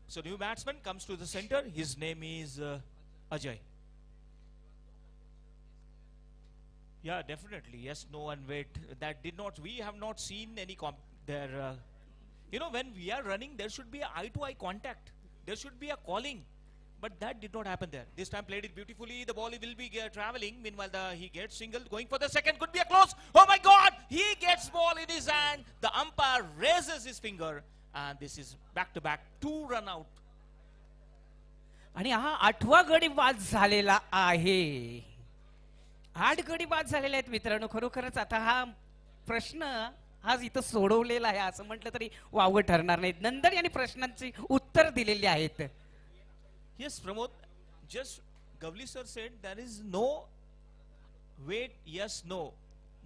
So new batsman comes to the center. His name is Ajay. Yeah, definitely. Yes, no one wait. That did not. We have not seen any there. When we are running, there should be eye-to-eye contact. there should be a calling, but that did not happen there. This time played it beautifully. The ball will be traveling. Meanwhile, he gets single, going for the second. Could be a close. Oh my God! He gets ball in his hand. The umpire raises his finger, and this is back-to-back 2 run out. आणि हा 8वा गडी बाद झालेला आहे. 8 गडी बाद झालेले आहेत मित्रांनो. खरोखरच आता हा प्रश्न आज इथं सोडवलेला आहे असं म्हटलं तरी वावगं ठरणार नाही. नंदन यांनी प्रश्नांची उत्तर दिलेली आहेत. Yes, Pramod. Just Gavli sir said there is no wait, yes, no.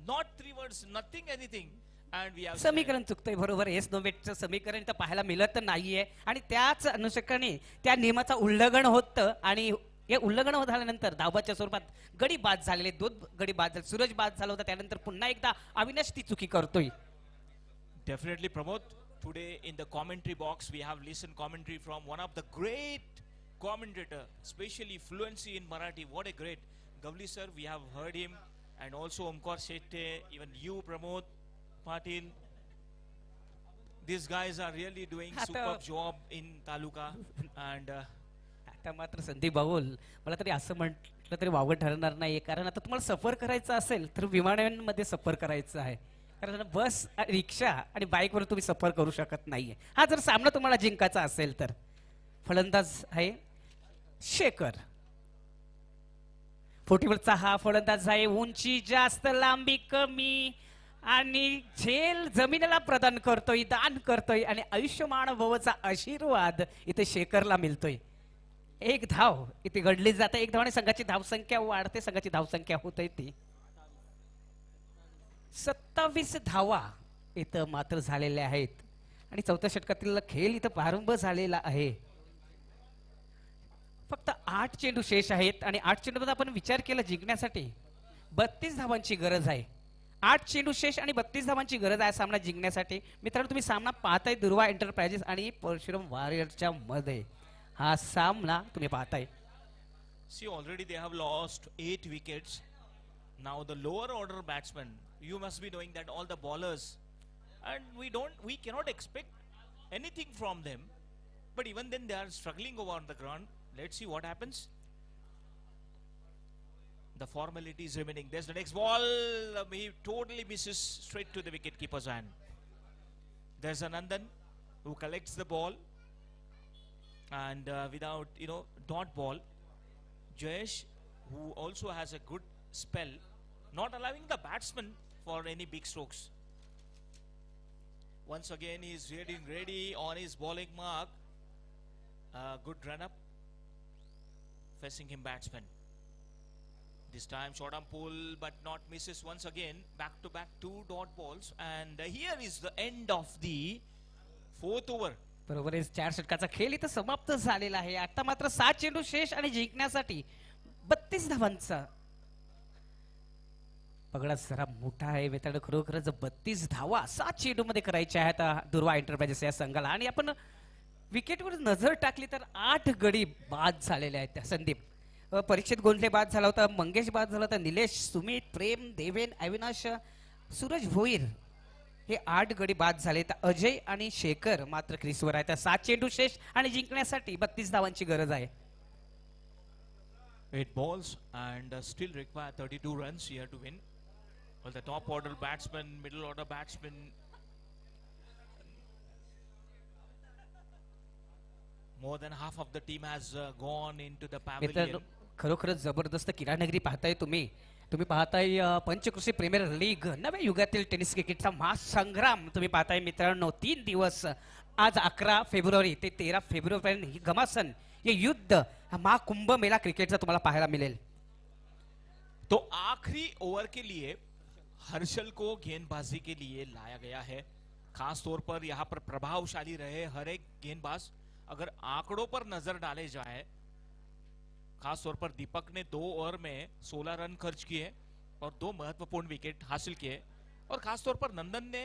Not 3 words, nothing, anything. And we have समीकरण चुकतंय. बरोबर. येस नो वेटचं समीकरण तर पाहायला मिळत नाहीये आणि त्याच अनुषंगाने त्या नियमाचं उल्लंघन होतं आणि हे उल्लंघन झाल्यानंतर धावबाच्या स्वरूपात गडी बाद झालेले 2 गडी बाद झाले. सूरज बाद झाला होता त्यानंतर पुन्हा एकदा अविनाश ती चुकी करतोय. Definitely, Pramod. Today in the commentary box, we have listened commentary from one of the great commentator, especially fluency in Marathi. What a great Gavli sir. We have heard him, and also Omkar Shetty, even you, Pramod Patil. These guys are really doing superb job in Taluka, and आता मात्र संदीप बाहुल मला तरी असं म्हटलं तरी वावगं ठरणार नाहीये. कारण आता तुम्हाला सफर करायचा असेल तर विमानांमध्ये सफर करायचं आहे. कारण बस रिक्षा आणि बाईकवर तुम्ही सफर करू शकत नाहीये. हा जर सामना तुम्हाला जिंकायचा असेल तर फलंदाज आहे शेखर. फोटीवरचा हा फलंदाज आहे. उंची जास्त, लांबी कमी आणि झेल जमिनीला प्रदान करतोय, दान करतोय आणि आयुष्यमान भवचा आशीर्वाद इथे शेखरला मिळतोय. 1 धाव इथे घडली जाते. 1 धावाने संघाची धावसंख्या वाढते. संघाची धावसंख्या होते ती 27 धावा इथं मात्र झालेल्या आहेत आणि 4थ्या षटकातील खेळ इथं प्रारंभ झालेला आहे. फक्त 8 चेंडू शेष आहेत आणि 8 चेंडूमध्ये आपण विचार केला जिंकण्यासाठी 32 धावांची गरज आहे. 8 चेंडू शेष आणि 32 धावांची गरज आहे सामना जिंकण्यासाठी. मित्रांनो तुम्ही सामना पाहताय दुर्वा एंटरप्राइजेस आणि परशुराम वॉरियर्सच्या मध्ये हा सामना तुम्ही पाहताय. see, already they have lost 8 wickets. Now the lower order batsmen, you must be knowing that all the bowlers, and we cannot expect anything from them, but even then they are struggling over on the ground. Let's see what happens. The formality is remaining. There's the next ball. He totally misses straight to the wicket keeper's hand. There's a Nandan who collects the ball, and without dot ball, Jayesh, who also has a good spell, not allowing the batsman for any big strokes. Once again he is ready on his bowling mark. Good run up facing him batsman. This time short on pull but not misses once again. Back to back 2 dot balls, and here is the end of the 4th over. बरोबर आहे. 4 षटकाचा खेळ इथं समाप्त झालेला आहे. आता मात्र 7 चेंडू शेष आणि जिंकण्यासाठी 32 धावांचा पगडा जरा मोठा आहे मित्रांनो. खरोखरच 32 धावा 7 चेंडू मध्ये करायच्या आहेत दुर्वा एंटरप्राइजेस या संघाला. आणि आपण विकेटवर नजर टाकली तर 8 गडी बाद झालेले आहेत. त्या संदीप परीक्षित गोंधळे बाद झाला होता, मंगेश बाद झाला होता, निलेश, सुमित, प्रेम, देवेन, अविनाश, सूरज भोईर हे 8 गडी बाद झाले. तर अजय आणि शेखर मात्र क्रीजवर आहेत. 7 चेंडू शेष आणि जिंकण्यासाठी 32 धावांची गरज आहे. 8 balls and still require 32 runs here to win. Well, the top order batsman, middle order batsman, more than half of the team has gone into the मित्रांनो pavilion. खरोखरच जबरदस्त किरानगरी पाहताय तुम्ही पाहताय पंचकृषी प्रीमियर लीग नव्या युगातील टेनिस क्रिकेटचा महासंग्राम तुम्ही पाहताय मित्रांनो. 3 दिवस आज 11 फेब्रुवारी ते 13 फेब्रुवारी ही घमासन ये युद्ध हा महाकुंभ मेला क्रिकेटचा तुम्हाला पाहायला मिळेल. तो आखिरी ओवर के लिए हर्षल को गेंदबाजी के लिए लाया गया है. खास तौर पर यहाँ पर प्रभावशाली रहे हर एक गेंदबाज. अगर आंकड़ों पर नजर डाले जाए, खास तौर पर दीपक ने 2 ओवर में 16 रन खर्च किए और 2 महत्वपूर्ण विकेट हासिल किए. और खास तौर पर नंदन ने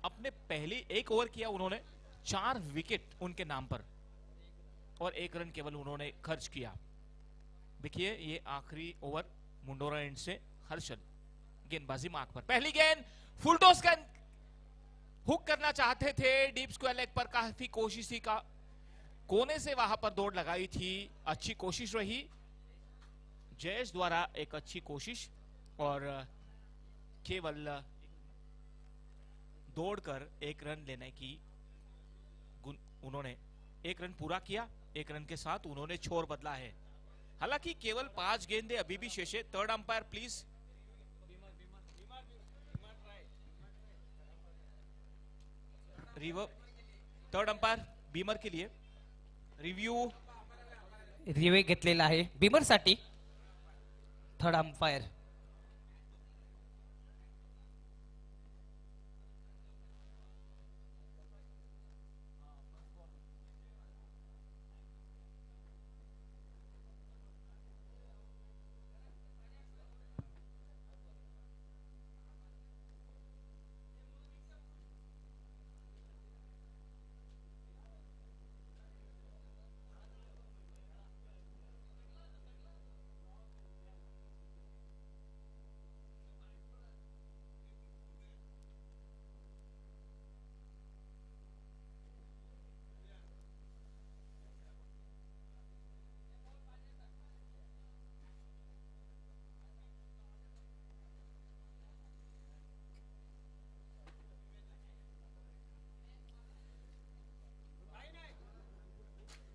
अपने पहले 1 ओवर किया, उन्होंने 4 विकेट उनके नाम पर और 1 रन केवल उन्होंने खर्च किया. देखिए ये आखिरी ओवर मुंडोरा एंड से हर्षल गेंदबाजी मार्क पर. पहली गेंद फुल टॉस का हुक करना चाहते थे, डीप स्क्वायर लेग पर काफी कोशिश थी का कोने से वहां पर दौड़ लगाई थी, अच्छी कोशिश रही जयेश द्वारा, एक अच्छी कोशिश, और केवल दौड़कर एक रन लेने की उन्होंने एक रन पूरा किया। एक रन के साथ उन्होंने छोर बदला है। हालांकि केवल 5 गेंदें अभी भी शेष है। Third umpire please. Third umpire beamer के लिए रिव्यू घेतलेला आहे बिमर साठी थर्ड अंपायर।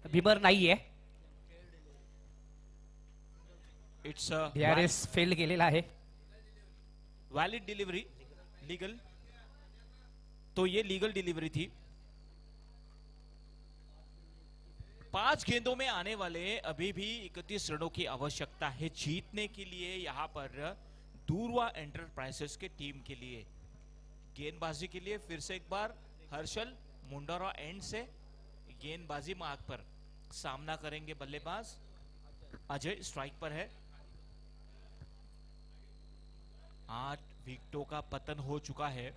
बिमर नाहीये, इट्स DRS फेल गेलेला आहे। वैलिड डिलीवरी, लीगल, तो ये लीगल डिलीवरी थी। 5 गेंदों में आने वाले अभी भी 31 रनों की आवश्यकता है जीतने के लिए यहां पर दूरवा एंटरप्राइजेस के टीम के लिए। गेंदबाजी के लिए फिर से एक बार हर्षल मुंडारा एंड से गेंदबाजी मार्ग पर सामना करेंगे बल्लेबाज अजय। स्ट्राइक पर है। 8 विकेटों का पतन हो चुका है।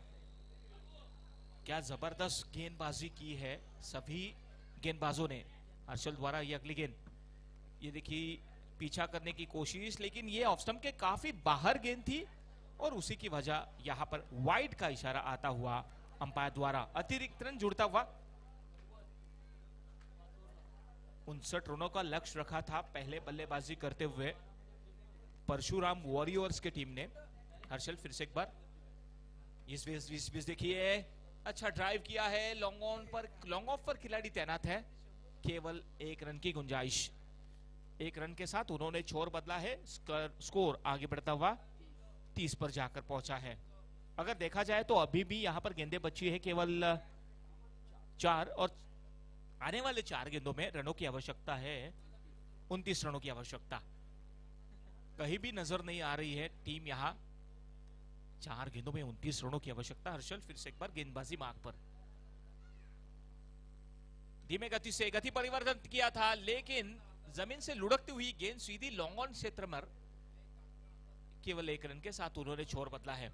क्या जबरदस्त गेंदबाजी की है सभी गेंदबाजों ने। हर्षल द्वारा ये अगली गेंद, ये देखिए पीछा करने की कोशिश, लेकिन ये ऑफ स्टंप के काफी बाहर गेंद थी और उसी की वजह यहां पर वाइड का इशारा आता हुआ अंपायर द्वारा। अतिरिक्त रन जुड़ता हुआ। 59 रनों का लक्ष्य रखा था पहले बल्लेबाजी करते हुए परशुराम वॉरियर्स की टीम ने। हर्षल फिर से एक बार इस बीच देखिए अच्छा ड्राइव किया है। लॉन्ग ऑफ पर खिलाड़ी तैनात है। केवल 1 रन की गुंजाइश। 1 रन के साथ उन्होंने छोर बदला है। स्कोर आगे बढ़ता हुआ 30 पर जाकर पहुंचा है। अगर देखा जाए तो अभी भी यहां पर गेंदें बची है केवल 4, और आने वाले 4 गेंदों में रनों की आवश्यकता है 29 रनों की आवश्यकता। कहीं भी नजर नहीं आ रही है टीम यहां। 4 गेंदों में 29 रनों की आवश्यकता। हर्षल फिर से एक बार गेंदबाजी मार्ग पर धीमे गति से गति परिवर्तन किया था, लेकिन जमीन से लुढ़कती हुई गेंद सीधी लॉन्ग ऑन क्षेत्र में केवल 1 रन के साथ उन्होंने छोर बदला है।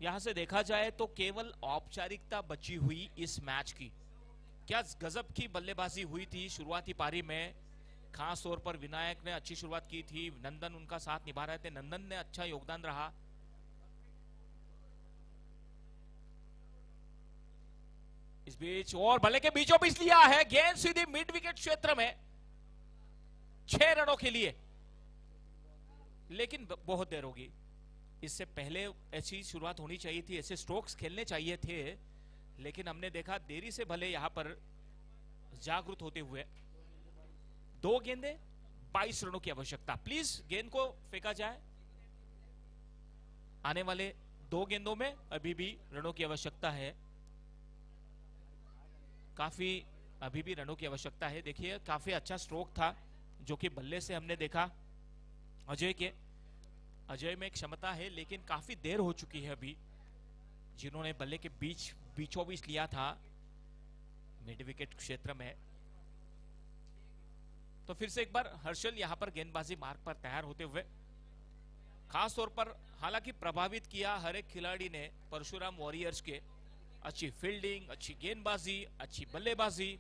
यहां से देखा जाए तो केवल औपचारिकता बची हुई इस मैच की। क्या गजब की बल्लेबाजी हुई थी शुरुआती पारी में। खास तौर पर विनायक ने अच्छी शुरुआत की थी, नंदन उनका साथ निभा रहे थे, नंदन ने अच्छा योगदान रहा। इस बीच और भले के बीचों बीच लिया है गेंद सीधी मिड विकेट क्षेत्र में 6 रनों के लिए, लेकिन बहुत देर होगी। इससे पहले ऐसी शुरुआत होनी चाहिए थी, ऐसे स्ट्रोक्स खेलने चाहिए थे, लेकिन हमने देखा देरी से भले यहां पर जागरूक होते हुए। 2 गेंदें 22 रनों की आवश्यकता। प्लीज गेंद को फेंका जाए। आने वाले 2 गेंदों में अभी भी रनों की आवश्यकता है। काफी अभी भी रनों की आवश्यकता है। देखिए काफी अच्छा स्ट्रोक था जो कि बल्ले से हमने देखा अजय के। अजय में क्षमता है, लेकिन काफी देर हो चुकी है अभी जिन्होंने बल्ले के बीचों बीच लिया था मिड विकेट क्षेत्र में। तो फिर से एक बार हर्षल यहां पर गेंदबाजी मार्ग पर तैयार होते हुए, खास तौर पर हालांकि प्रभावित किया हर एक खिलाड़ी ने परशुराम वॉरियर्स के। अच्छी फील्डिंग, अच्छी गेंदबाजी, अच्छी बल्लेबाजी,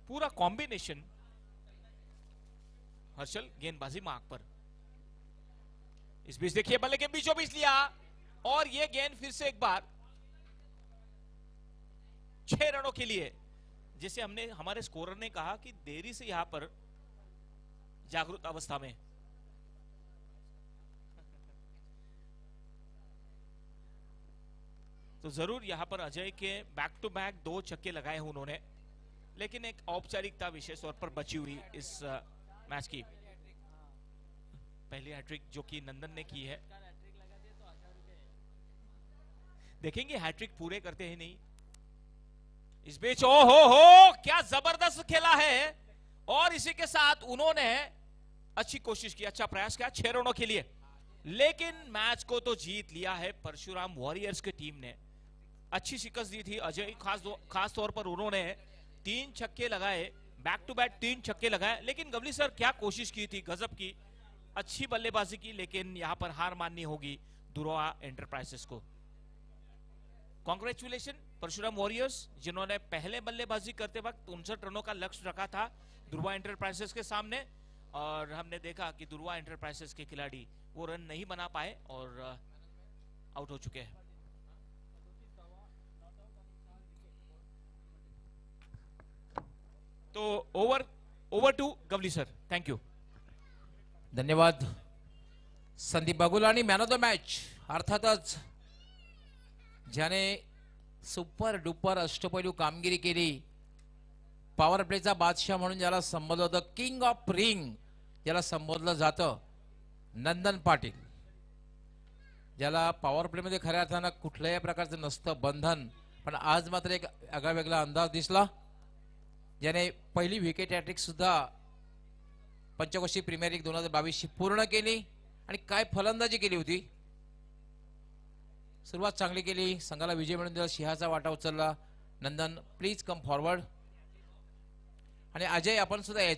पूरा कॉम्बिनेशन। हर्षल गेंदबाजी मार्ग पर। इस बीच देखिए बल्ले के बीचों बीच लिया और यह गेंद फिर से एक बार 6 रनों के लिए। जैसे हमने हमारे स्कोरर ने कहा कि देरी से यहां पर जागरूक अवस्था में तो जरूर यहां पर अजय के बैक टू बैक 2 छक्के लगाए हैं उन्होंने, लेकिन एक औपचारिकता विशेष तौर पर बची हुई इस मैच की। पहली हैट्रिक जो कि नंदन ने की है, देखेंगे हैट्रिक पूरे करते हैं नहीं। इस बीच ओ हो क्या जबरदस्त खेला है, और इसी के साथ उन्होंने अच्छी कोशिश की, अच्छा प्रयास किया 6 रनों के लिए, लेकिन मैच को तो जीत लिया है परशुराम वॉरियर्स की टीम ने। अच्छी शिकस्त दी थी अजय, खास तौर पर उन्होंने 3 छक्के लगाए, बैक टू बैक 3 छक्के लगाए, लेकिन गवली सर क्या कोशिश की थी, गजब की अच्छी बल्लेबाजी की, लेकिन यहां पर हार माननी होगी दुरोआ एंटरप्राइजेस को। कांग्रेचुलेशन परशुराम वॉरियर्स, जिन्होंने पहले बल्लेबाजी करते वक्त 59 रनों का लक्ष्य रखा था दुर्वा एंटरप्राइजेस के सामने, और हमने देखा कि दुर्वा एंटरप्राइजेस के खिलाड़ी वो रन नहीं बना पाए और आउट हो चुके हैं। तो over to Gawali sir, thank you. धन्यवाद संदीप बागुला। आणि मॅन ऑफ द मॅच अर्थातच ज्याने सुपर डुपर अष्टपैलू कामगिरी केली, पॉवर प्लेचा बादशाह म्हणून ज्याला संबोधलं होतं, किंग ऑफ रिंग ज्याला संबोधलं जातं, नंदन पाटील, ज्याला पॉवर प्ले मध्ये खऱ्या अर्थानं कुठल्याही प्रकारचं नसतं बंधन, पण आज मात्र एक आगळा वेगळा अंदाज दिसला, ज्याने पहिली विकेट हॅट्रिक सुद्धा पंचकोशी प्रीमियर लीग 2022 पूर्ण केली, आणि काय फलंदाजी केली होती। सुरुवात चांगली केली, संघाला विजय मिळवून दिला, सिंहाचा वाटा उचलला। नंदन प्लीज कम फॉरवर्ड, आणि अजय आपण सुद्धा यायचं।